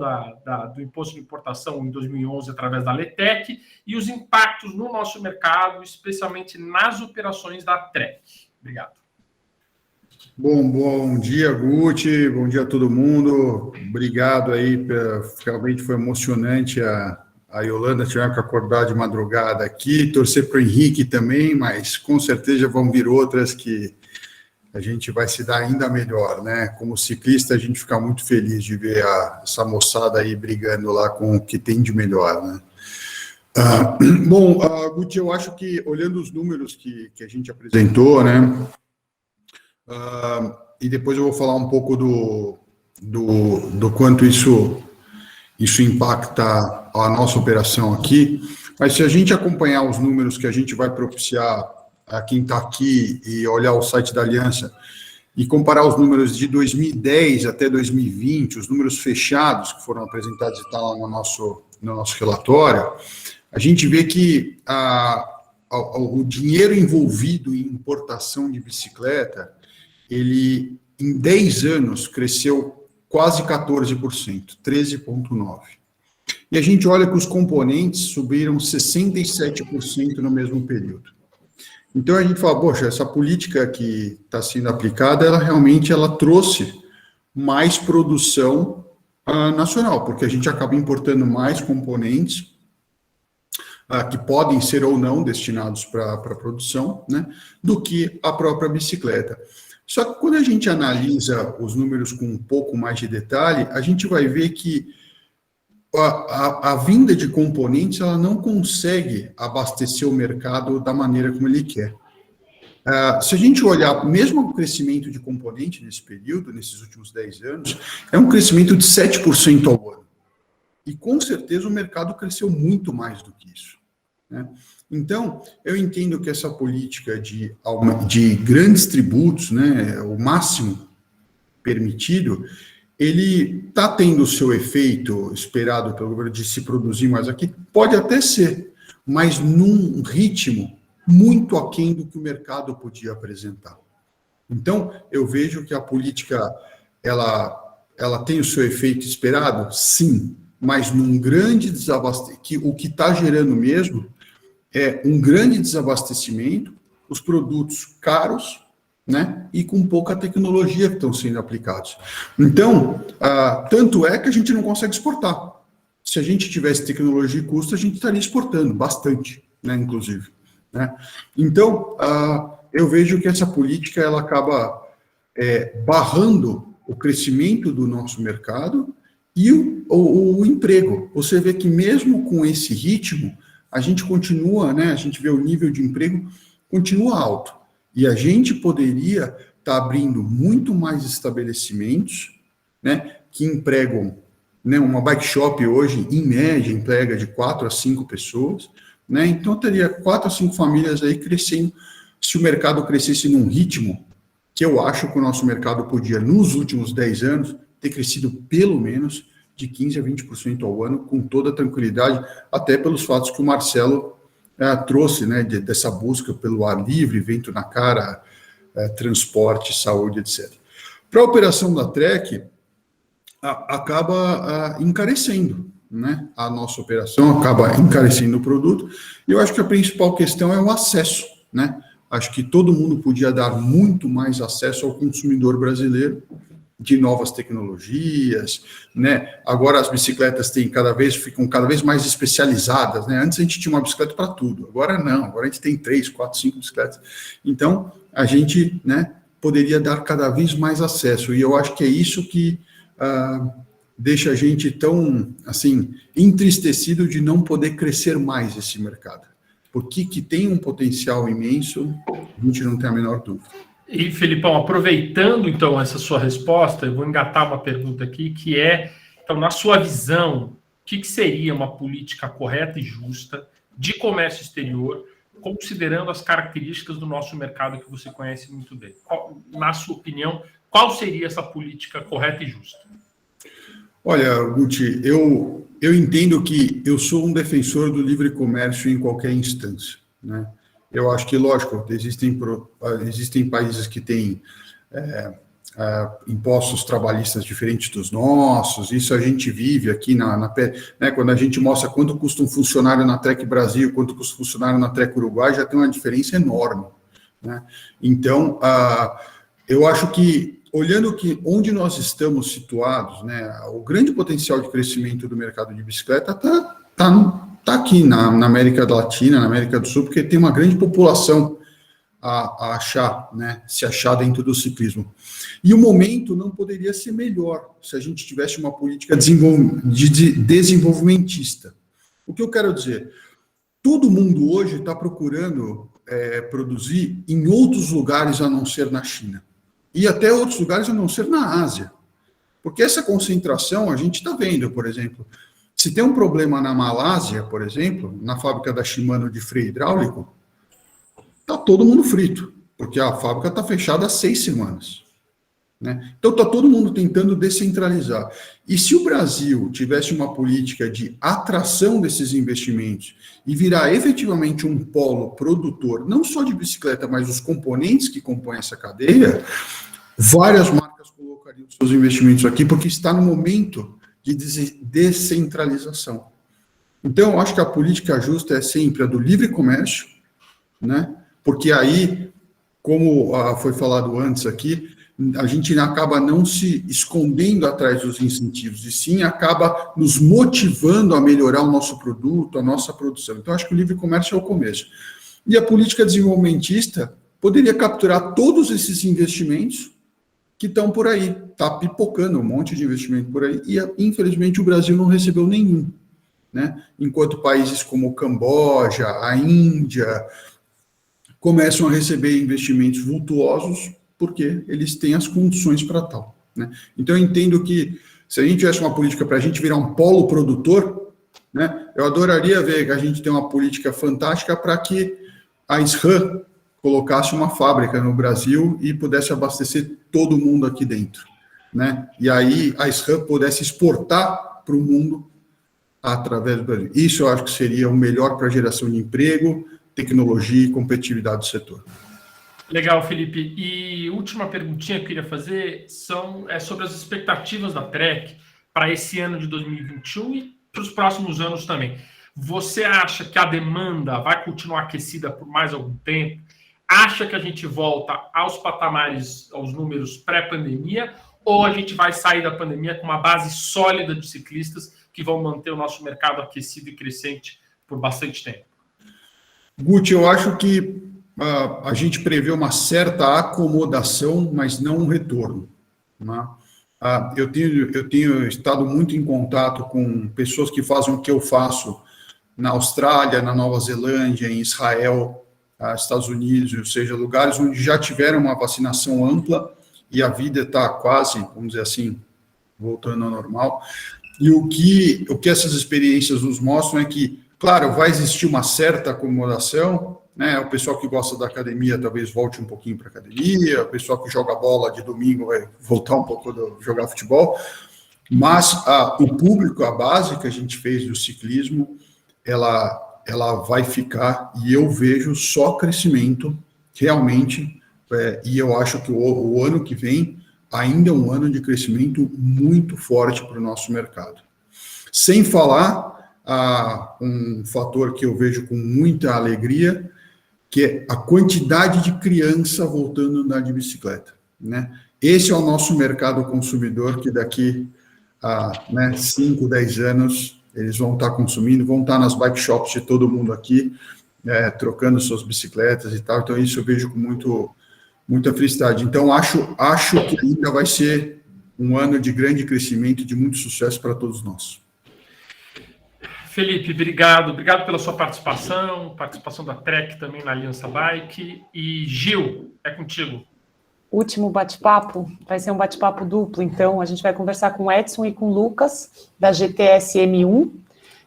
do imposto de importação em 2011 através da LETEC, e os impactos no nosso mercado, especialmente nas operações da Trek? Obrigado. Bom dia, Guti, bom dia a todo mundo, obrigado aí, realmente foi emocionante a Yolanda, tivemos que acordar de madrugada aqui, torcer para o Henrique também, mas com certeza vão vir outras que a gente vai se dar ainda melhor, né? Como ciclista, a gente fica muito feliz de ver essa moçada aí brigando lá com o que tem de melhor, né? Guti, eu acho que, olhando os números que a gente apresentou, né? E depois eu vou falar um pouco do quanto isso impacta a nossa operação aqui, mas se a gente acompanhar os números que a gente vai propiciar a quem está aqui e olhar o site da Aliança e comparar os números de 2010 até 2020, os números fechados que foram apresentados e está lá no nosso relatório, a gente vê que o dinheiro envolvido em importação de bicicleta, ele, em 10 anos, cresceu quase 14%, 13,9%. E a gente olha que os componentes subiram 67% no mesmo período. Então, a gente fala, poxa, essa política que está sendo aplicada, ela realmente trouxe mais produção nacional, porque a gente acaba importando mais componentes que podem ser ou não destinados para a produção, né, do que a própria bicicleta. Só que quando a gente analisa os números com um pouco mais de detalhe, a gente vai ver que a vinda de componentes ela não consegue abastecer o mercado da maneira como ele quer. Se a gente olhar, mesmo o crescimento de componente nesse período, nesses últimos 10 anos, é um crescimento de 7% ao ano. E com certeza o mercado cresceu muito mais do que isso, né? Então, eu entendo que essa política de grandes tributos, né, o máximo permitido, ele está tendo o seu efeito esperado pelo governo de se produzir mais aqui, pode até ser, mas num ritmo muito aquém do que o mercado podia apresentar. Então, eu vejo que a política, ela tem o seu efeito esperado? Sim, mas num grande desabastecimento, o que está gerando mesmo é um grande desabastecimento, os produtos caros, né, e com pouca tecnologia que estão sendo aplicados. Então, tanto é que a gente não consegue exportar. Se a gente tivesse tecnologia e custo, a gente estaria exportando bastante, né, inclusive, né? Então, eu vejo que essa política ela acaba barrando o crescimento do nosso mercado e o emprego. Você vê que mesmo com esse ritmo, a gente continua, né, a gente vê o nível de emprego continua alto. E a gente poderia estar abrindo muito mais estabelecimentos, né, que empregam, né, uma bike shop hoje, em média, emprega de 4 a 5 pessoas, né, então teria 4 a 5 famílias aí crescendo, se o mercado crescesse num ritmo que eu acho que o nosso mercado podia, nos últimos 10 anos, ter crescido pelo menos de 15% a 20% ao ano, com toda tranquilidade, até pelos fatos que o Marcelo trouxe, né, dessa busca pelo ar livre, vento na cara, transporte, saúde, etc. Para a operação da Trek, acaba encarecendo, né, a nossa operação, acaba encarecendo o produto, e eu acho que a principal questão é o acesso, né, acho que todo mundo podia dar muito mais acesso ao consumidor brasileiro, de novas tecnologias, né? Agora as bicicletas ficam cada vez mais especializadas, né? Antes a gente tinha uma bicicleta para tudo, agora não, agora a gente tem 3, 4, 5 bicicletas. Então, a gente, né, poderia dar cada vez mais acesso, e eu acho que é isso que deixa a gente tão, assim, entristecido de não poder crescer mais esse mercado. Porque que tem um potencial imenso, a gente não tem a menor dúvida. E, Felipão, aproveitando, então, essa sua resposta, eu vou engatar uma pergunta aqui, que é, então, na sua visão, o que seria uma política correta e justa de comércio exterior, considerando as características do nosso mercado que você conhece muito bem? Na sua opinião, qual seria essa política correta e justa? Olha, Guti, eu entendo que eu sou um defensor do livre comércio em qualquer instância, né? Eu acho que, lógico, existem países que têm impostos trabalhistas diferentes dos nossos, isso a gente vive aqui né, quando a gente mostra quanto custa um funcionário na Trek Brasil, quanto custa um funcionário na Trek Uruguai, já tem uma diferença enorme, né? Então, eu acho que, olhando onde nós estamos situados, né, o grande potencial de crescimento do mercado de bicicleta está aqui na América Latina, na América do Sul, porque tem uma grande população a achar, né, se achar dentro do ciclismo. E o momento não poderia ser melhor se a gente tivesse uma política desenvolvimentista. O que eu quero dizer? Todo mundo hoje está procurando produzir em outros lugares a não ser na China. E até outros lugares a não ser na Ásia. Porque essa concentração a gente está vendo, por exemplo. Se tem um problema na Malásia, por exemplo, na fábrica da Shimano de freio hidráulico, está todo mundo frito, porque a fábrica está fechada há 6 semanas. Né? Então está todo mundo tentando descentralizar. E se o Brasil tivesse uma política de atração desses investimentos e virar efetivamente um polo produtor, não só de bicicleta, mas os componentes que compõem essa cadeia, várias marcas colocariam seus investimentos aqui, porque está no momento de descentralização. Então, eu acho que a política justa é sempre a do livre comércio, né? Porque aí, como foi falado antes aqui, a gente acaba não se escondendo atrás dos incentivos, e sim acaba nos motivando a melhorar o nosso produto, a nossa produção. Então, acho que o livre comércio é o começo. E a política desenvolvimentista poderia capturar todos esses investimentos que estão por aí. Está pipocando um monte de investimento por aí, e infelizmente o Brasil não recebeu nenhum, né? Enquanto países como o Camboja, a Índia, começam a receber investimentos vultuosos, porque eles têm as condições para tal, né? Então, eu entendo que, se a gente tivesse uma política para a gente virar um polo produtor, né, eu adoraria ver que a gente tem uma política fantástica para que a SRAM colocasse uma fábrica no Brasil e pudesse abastecer todo mundo aqui dentro, né? E aí a SRAM pudesse exportar para o mundo através do Brasil. Isso eu acho que seria o melhor para a geração de emprego, tecnologia e competitividade do setor. Legal, Felipe. E última perguntinha que eu queria fazer é sobre as expectativas da Trek para esse ano de 2021 e para os próximos anos também. Você acha que a demanda vai continuar aquecida por mais algum tempo? Acha que a gente volta aos patamares, aos números pré-pandemia, ou a gente vai sair da pandemia com uma base sólida de ciclistas que vão manter o nosso mercado aquecido e crescente por bastante tempo? Guti, eu acho que a gente prevê uma certa acomodação, mas não um retorno, né? Eu tenho estado muito em contato com pessoas que fazem o que eu faço na Austrália, na Nova Zelândia, em Israel, Estados Unidos, ou seja, lugares onde já tiveram uma vacinação ampla e a vida está quase, vamos dizer assim, voltando ao normal. E o que essas experiências nos mostram é que, claro, vai existir uma certa acomodação, né? O pessoal que gosta da academia talvez volte um pouquinho para a academia, o pessoal que joga bola de domingo vai voltar um pouco a jogar futebol, mas o público, a base que a gente fez do ciclismo, ela vai ficar, e eu vejo só crescimento, realmente, e eu acho que o ano que vem ainda é um ano de crescimento muito forte para o nosso mercado. Sem falar um fator que eu vejo com muita alegria, que é a quantidade de criança voltando a andar de bicicleta, né? esse é o nosso mercado consumidor que daqui a 5, 10 anos eles vão estar consumindo, vão estar nas bike shops de todo mundo aqui, trocando suas bicicletas e tal. Então, isso eu vejo com muita felicidade. Então, acho que ainda vai ser um ano de grande crescimento e de muito sucesso para todos nós. Felipe, obrigado pela sua participação da Trek também na Aliança Bike. E Gil, é contigo. Último bate-papo, vai ser um bate-papo duplo, então a gente vai conversar com o Edson e com o Lucas, da GTS M1.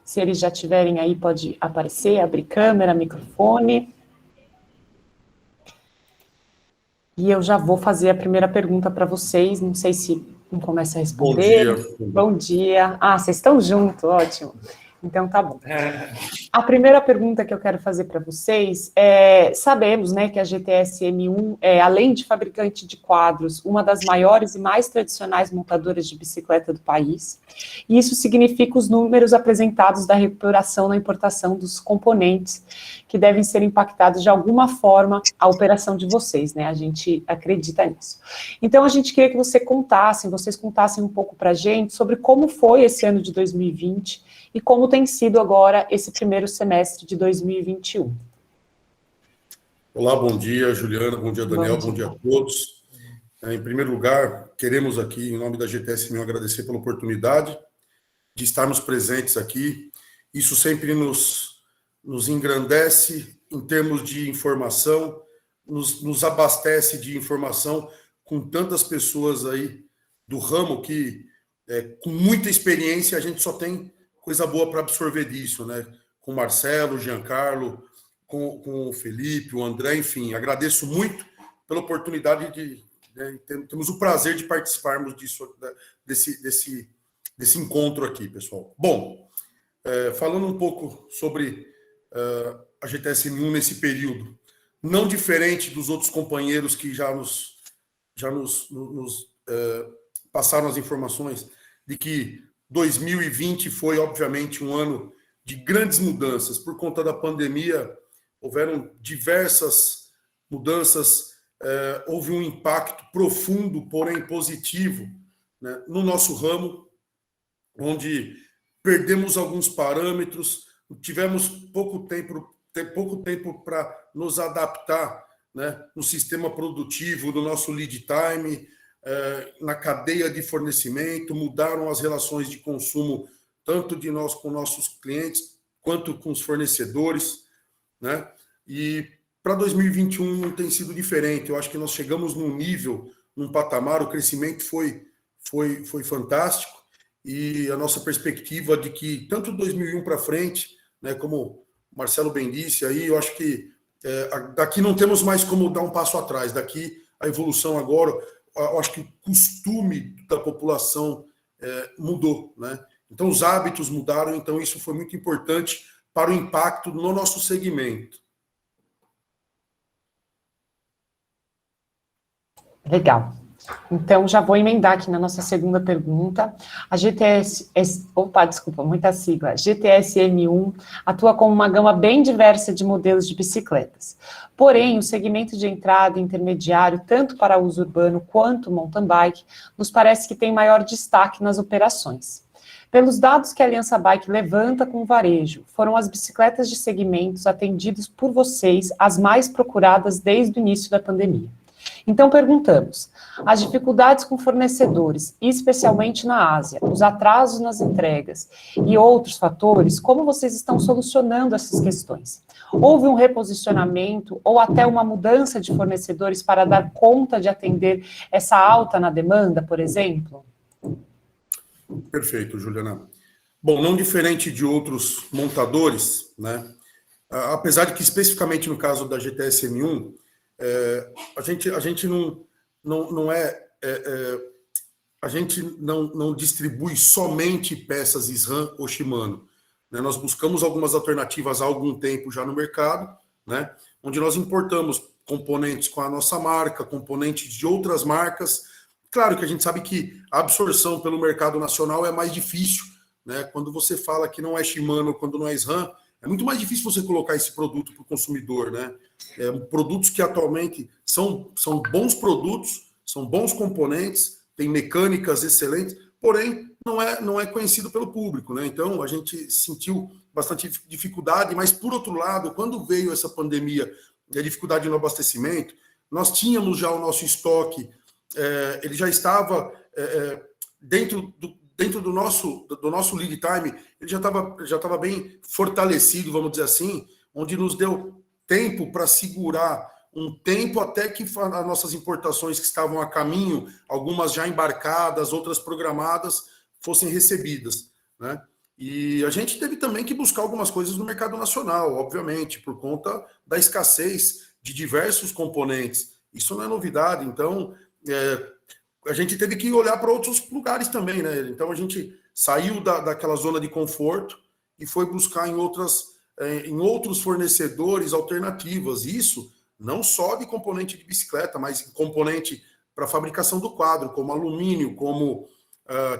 Se eles já tiverem aí, pode aparecer, abrir câmera, microfone. E eu já vou fazer a primeira pergunta para vocês, não sei se não começa a responder. Bom dia. Bom dia. Ah, vocês estão juntos, ótimo. Então, tá bom. A primeira pergunta que eu quero fazer para vocês é, sabemos, né, que a GTS M1 é, além de fabricante de quadros, uma das maiores e mais tradicionais montadoras de bicicleta do país, e isso significa os números apresentados da recuperação na importação dos componentes que devem ser impactados de alguma forma a operação de vocês, né, a gente acredita nisso. Então, a gente queria que vocês contassem um pouco para a gente sobre como foi esse ano de 2020 e como tem sido agora esse primeiro semestre de 2021. Olá, bom dia, Juliana, bom dia, Daniel, bom dia a todos. Em primeiro lugar, queremos aqui, em nome da GTS M1, agradecer pela oportunidade de estarmos presentes aqui. Isso sempre nos engrandece em termos de informação, nos abastece de informação com tantas pessoas aí do ramo que, com muita experiência, a gente só tem coisa boa para absorver disso, né? Com o Marcelo, o Giancarlo, com o Felipe, o André, enfim, agradeço muito pela oportunidade de temos o prazer de participarmos desse encontro aqui, pessoal. Bom, falando um pouco sobre a GTS M1 nesse período, não diferente dos outros companheiros que já nos passaram as informações de que 2020 foi, obviamente, um ano de grandes mudanças. Por conta da pandemia, houveram diversas mudanças, houve um impacto profundo, porém positivo, né, no nosso ramo, onde perdemos alguns parâmetros, tivemos pouco tempo para nos adaptar, né, no sistema produtivo, no nosso lead time, na cadeia de fornecimento, mudaram as relações de consumo, tanto de nós com nossos clientes, quanto com os fornecedores, né? E para 2021 não tem sido diferente. Eu acho que nós chegamos num patamar, o crescimento foi fantástico, e a nossa perspectiva de que, tanto 2001 para frente, né, como o Marcelo bem disse, aí, eu acho que daqui não temos mais como dar um passo atrás, daqui a evolução agora, eu acho que o costume da população mudou, né? Então, os hábitos mudaram, então isso foi muito importante para o impacto no nosso segmento. Legal. Então, já vou emendar aqui na nossa segunda pergunta. A GTS M1 atua com uma gama bem diversa de modelos de bicicletas. Porém, o segmento de entrada intermediário, tanto para uso urbano quanto mountain bike, nos parece que tem maior destaque nas operações. Pelos dados que a Aliança Bike levanta com o varejo, foram as bicicletas de segmentos atendidos por vocês as mais procuradas desde o início da pandemia. Então, perguntamos, as dificuldades com fornecedores, especialmente na Ásia, os atrasos nas entregas e outros fatores, como vocês estão solucionando essas questões? Houve um reposicionamento ou até uma mudança de fornecedores para dar conta de atender essa alta na demanda, por exemplo? Perfeito, Juliana. Bom, não diferente de outros montadores, né? Apesar de que, especificamente no caso da GTS M1, a gente não distribui somente peças SRAM ou Shimano, né? Nós buscamos algumas alternativas há algum tempo já no mercado, né? Onde nós importamos componentes com a nossa marca, componentes de outras marcas. Claro que a gente sabe que a absorção pelo mercado nacional é mais difícil, né? Quando você fala que não é Shimano, quando não é SRAM, é muito mais difícil você colocar esse produto para o consumidor, né? Produtos que atualmente são bons produtos, são bons componentes, tem mecânicas excelentes, porém não é conhecido pelo público, né? Então a gente sentiu bastante dificuldade, mas por outro lado, quando veio essa pandemia e a dificuldade no abastecimento, nós tínhamos já o nosso estoque, ele já estava dentro do nosso lead time, ele já estava bem fortalecido, vamos dizer assim, onde nos deu tempo para segurar um tempo até que as nossas importações que estavam a caminho, algumas já embarcadas, outras programadas, fossem recebidas, né? E a gente teve também que buscar algumas coisas no mercado nacional, obviamente, por conta da escassez de diversos componentes. Isso não é novidade, então a gente teve que olhar para outros lugares também, né? Então a gente saiu daquela zona de conforto e foi buscar em outros fornecedores alternativas. Isso não só de componente de bicicleta, mas componente para fabricação do quadro, como alumínio, como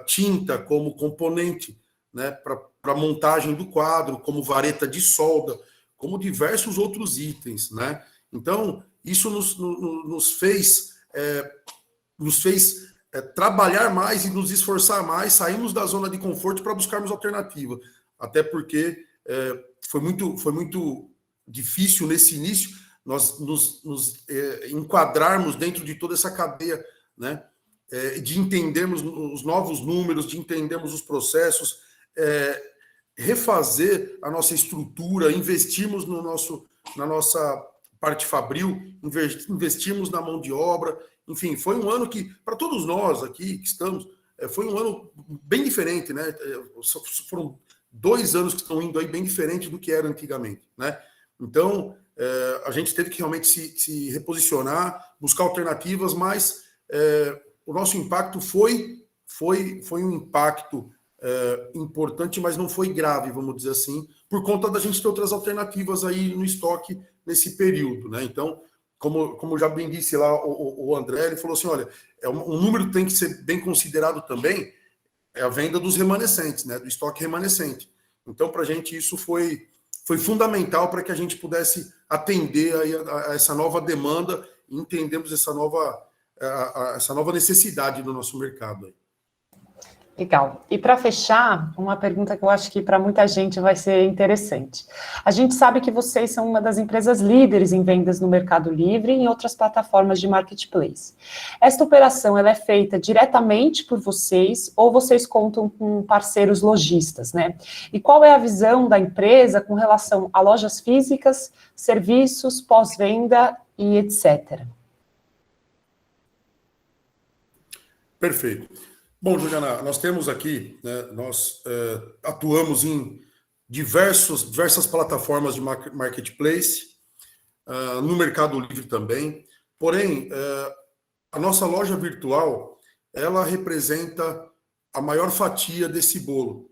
tinta, como componente, né, para montagem do quadro, como vareta de solda, como diversos outros itens, né? Então, isso nos fez trabalhar mais e nos esforçar mais, saímos da zona de conforto para buscarmos alternativa. Até porque foi muito difícil nesse início nós nos enquadrarmos dentro de toda essa cadeia, né? De entendermos os novos números, de entendermos os processos, refazer a nossa estrutura, investirmos na nossa parte fabril, investirmos na mão de obra. Enfim, foi um ano que, para todos nós aqui que estamos, foi um ano bem diferente, né? Foram 2 anos que estão indo aí bem diferente do que era antigamente, né? Então, a gente teve que realmente se reposicionar, buscar alternativas, mas o nosso impacto foi um impacto importante, mas não foi grave, vamos dizer assim, por conta da gente ter outras alternativas aí no estoque nesse período, né? Então, como já bem disse lá o André, ele falou assim, olha, um número que tem que ser bem considerado também é a venda dos remanescentes, né? Do estoque remanescente. Então, para a gente isso foi fundamental para que a gente pudesse atender a essa nova demanda e entendemos essa nova necessidade do nosso mercado aí. Legal. E para fechar, uma pergunta que eu acho que para muita gente vai ser interessante. A gente sabe que vocês são uma das empresas líderes em vendas no Mercado Livre e em outras plataformas de marketplace. Esta operação ela é feita diretamente por vocês ou vocês contam com parceiros lojistas, né? E qual é a visão da empresa com relação a lojas físicas, serviços, pós-venda e etc.? Perfeito. Bom, Juliana, nós temos aqui, né, nós atuamos em diversas plataformas de marketplace, no Mercado Livre também, porém, a nossa loja virtual, ela representa a maior fatia desse bolo,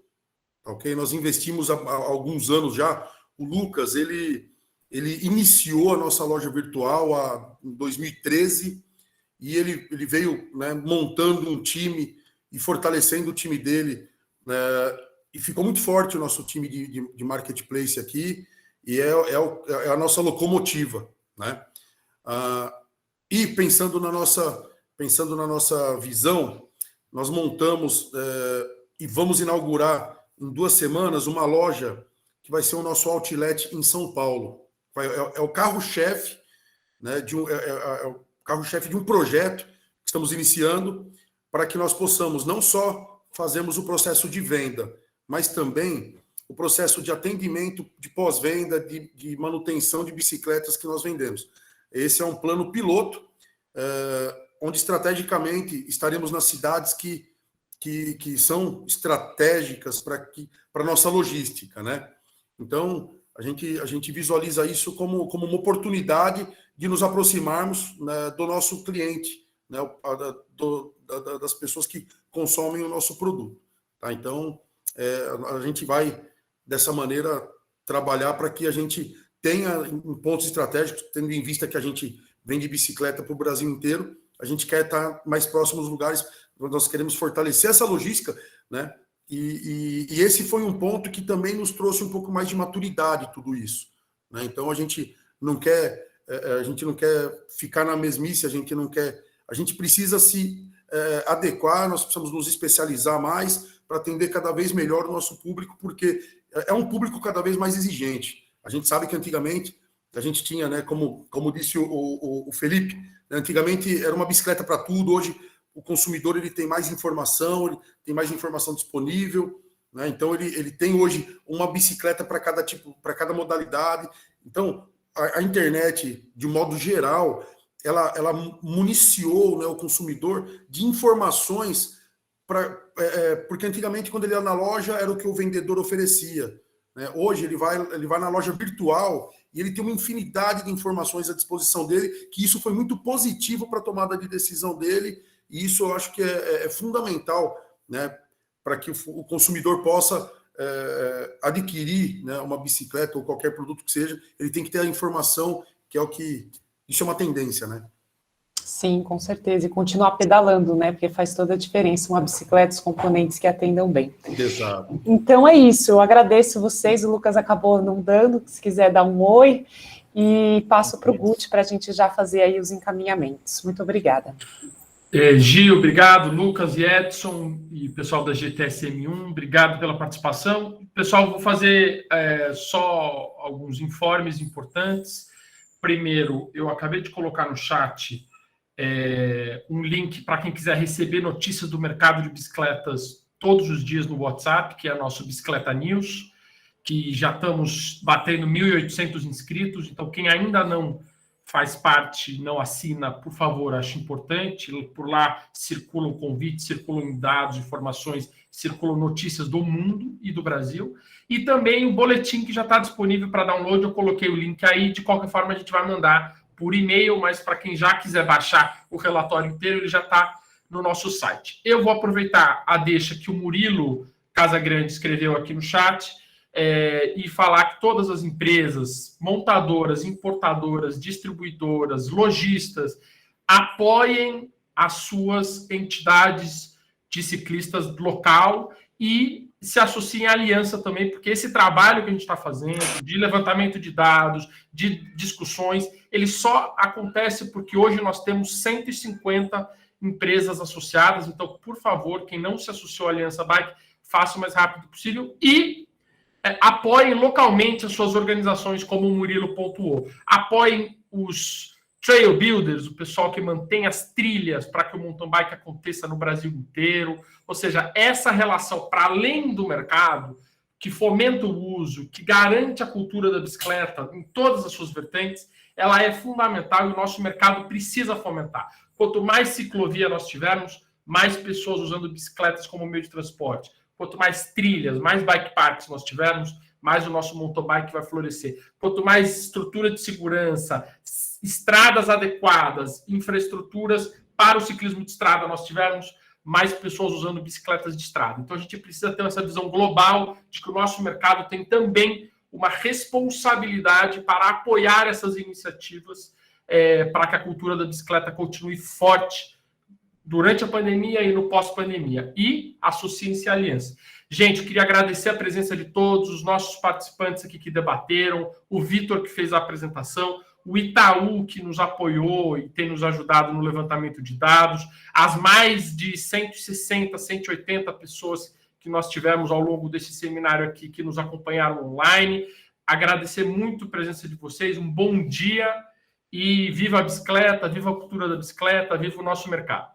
ok? Nós investimos há alguns anos já, o Lucas, ele iniciou a nossa loja virtual em 2013, e ele veio, né, montando um time e fortalecendo o time dele, né, e ficou muito forte o nosso time de marketplace aqui, e é a nossa locomotiva, né? E pensando na nossa visão, nós montamos e vamos inaugurar em 2 semanas uma loja que vai ser o nosso outlet em São Paulo. É o carro-chefe, né, o carro-chefe de um projeto que estamos iniciando, para que nós possamos não só fazermos o processo de venda, mas também o processo de atendimento, de pós-venda, de manutenção de bicicletas que nós vendemos. Esse é um plano piloto, onde estrategicamente estaremos nas cidades que são estratégicas para a nossa logística, né? Então, a gente visualiza isso como uma oportunidade de nos aproximarmos, né, do nosso cliente, né, das pessoas que consomem o nosso produto. Tá? Então, a gente vai, dessa maneira, trabalhar para que a gente tenha em pontos estratégicos, tendo em vista que a gente vende bicicleta para o Brasil inteiro, a gente quer estar mais próximo aos lugares, nós queremos fortalecer essa logística, né? E esse foi um ponto que também nos trouxe um pouco mais de maturidade, tudo isso, né? Então, a gente não quer ficar na mesmice, a gente não quer A gente precisa se adequar, nós precisamos nos especializar mais para atender cada vez melhor o nosso público, porque é um público cada vez mais exigente. A gente sabe que antigamente a gente tinha, né, como disse o Felipe, né, antigamente era uma bicicleta para tudo, hoje o consumidor ele tem mais informação, ele tem mais informação disponível, né, então ele tem hoje uma bicicleta para cada tipo, para cada modalidade. Então, a internet, de um modo geral, ela municiou, né, o consumidor de informações, porque antigamente, quando ele ia na loja, era o que o vendedor oferecia. Né? Hoje, ele vai na loja virtual e ele tem uma infinidade de informações à disposição dele, que isso foi muito positivo para a tomada de decisão dele, e isso eu acho que é fundamental, né, para que o consumidor possa adquirir, né, uma bicicleta ou qualquer produto que seja, ele tem que ter a informação, que é o que... Isso é uma tendência, né? Sim, com certeza. E continuar pedalando, né? Porque faz toda a diferença uma bicicleta, os componentes que atendam bem. Exato. Então é isso. Eu agradeço vocês. O Lucas acabou não dando. Se quiser dar um oi. E passo para o Guti para a gente já fazer aí os encaminhamentos. Muito obrigada. Gil, obrigado. Lucas e Edson e pessoal da GTSM1, obrigado pela participação. Pessoal, vou fazer só alguns informes importantes. Primeiro, eu acabei de colocar no chat um link para quem quiser receber notícias do mercado de bicicletas todos os dias no WhatsApp, que é nosso Bicicleta News, que já estamos batendo 1.800 inscritos. Então, quem ainda não faz parte, não assina, por favor, acho importante. Por lá circulam convites, circulam dados, informações, circulam notícias do mundo e do Brasil. E também o boletim que já está disponível para download, eu coloquei o link aí, de qualquer forma a gente vai mandar por e-mail, mas para quem já quiser baixar o relatório inteiro, ele já está no nosso site. Eu vou aproveitar a deixa que o Murilo Casagrande escreveu aqui no chat e falar que todas as empresas, montadoras, importadoras, distribuidoras, lojistas, apoiem as suas entidades de ciclistas local e se associem à aliança também, porque esse trabalho que a gente está fazendo, de levantamento de dados, de discussões, ele só acontece porque hoje nós temos 150 empresas associadas. Então, por favor, quem não se associou à Aliança Bike, faça o mais rápido possível e apoiem localmente as suas organizações, como o Murilo pontuou. Apoiem os trail builders, o pessoal que mantém as trilhas para que o mountain bike aconteça no Brasil inteiro. Ou seja, essa relação para além do mercado, que fomenta o uso, que garante a cultura da bicicleta em todas as suas vertentes, ela é fundamental e o nosso mercado precisa fomentar. Quanto mais ciclovia nós tivermos, mais pessoas usando bicicletas como meio de transporte. Quanto mais trilhas, mais bike parks nós tivermos, mais o nosso mountain bike vai florescer. Quanto mais estrutura de segurança, estradas adequadas, infraestruturas para o ciclismo de estrada nós tivermos, mais pessoas usando bicicletas de estrada. Então a gente precisa ter essa visão global de que o nosso mercado tem também uma responsabilidade para apoiar essas iniciativas para que a cultura da bicicleta continue forte durante a pandemia e no pós-pandemia. E associem-se à aliança. Gente, eu queria agradecer a presença de todos, os nossos participantes aqui que debateram, o Vitor que fez a apresentação, o Itaú, que nos apoiou e tem nos ajudado no levantamento de dados, as mais de 160, 180 pessoas que nós tivemos ao longo desse seminário aqui, que nos acompanharam online. Agradecer muito a presença de vocês, um bom dia e viva a bicicleta, viva a cultura da bicicleta, viva o nosso mercado.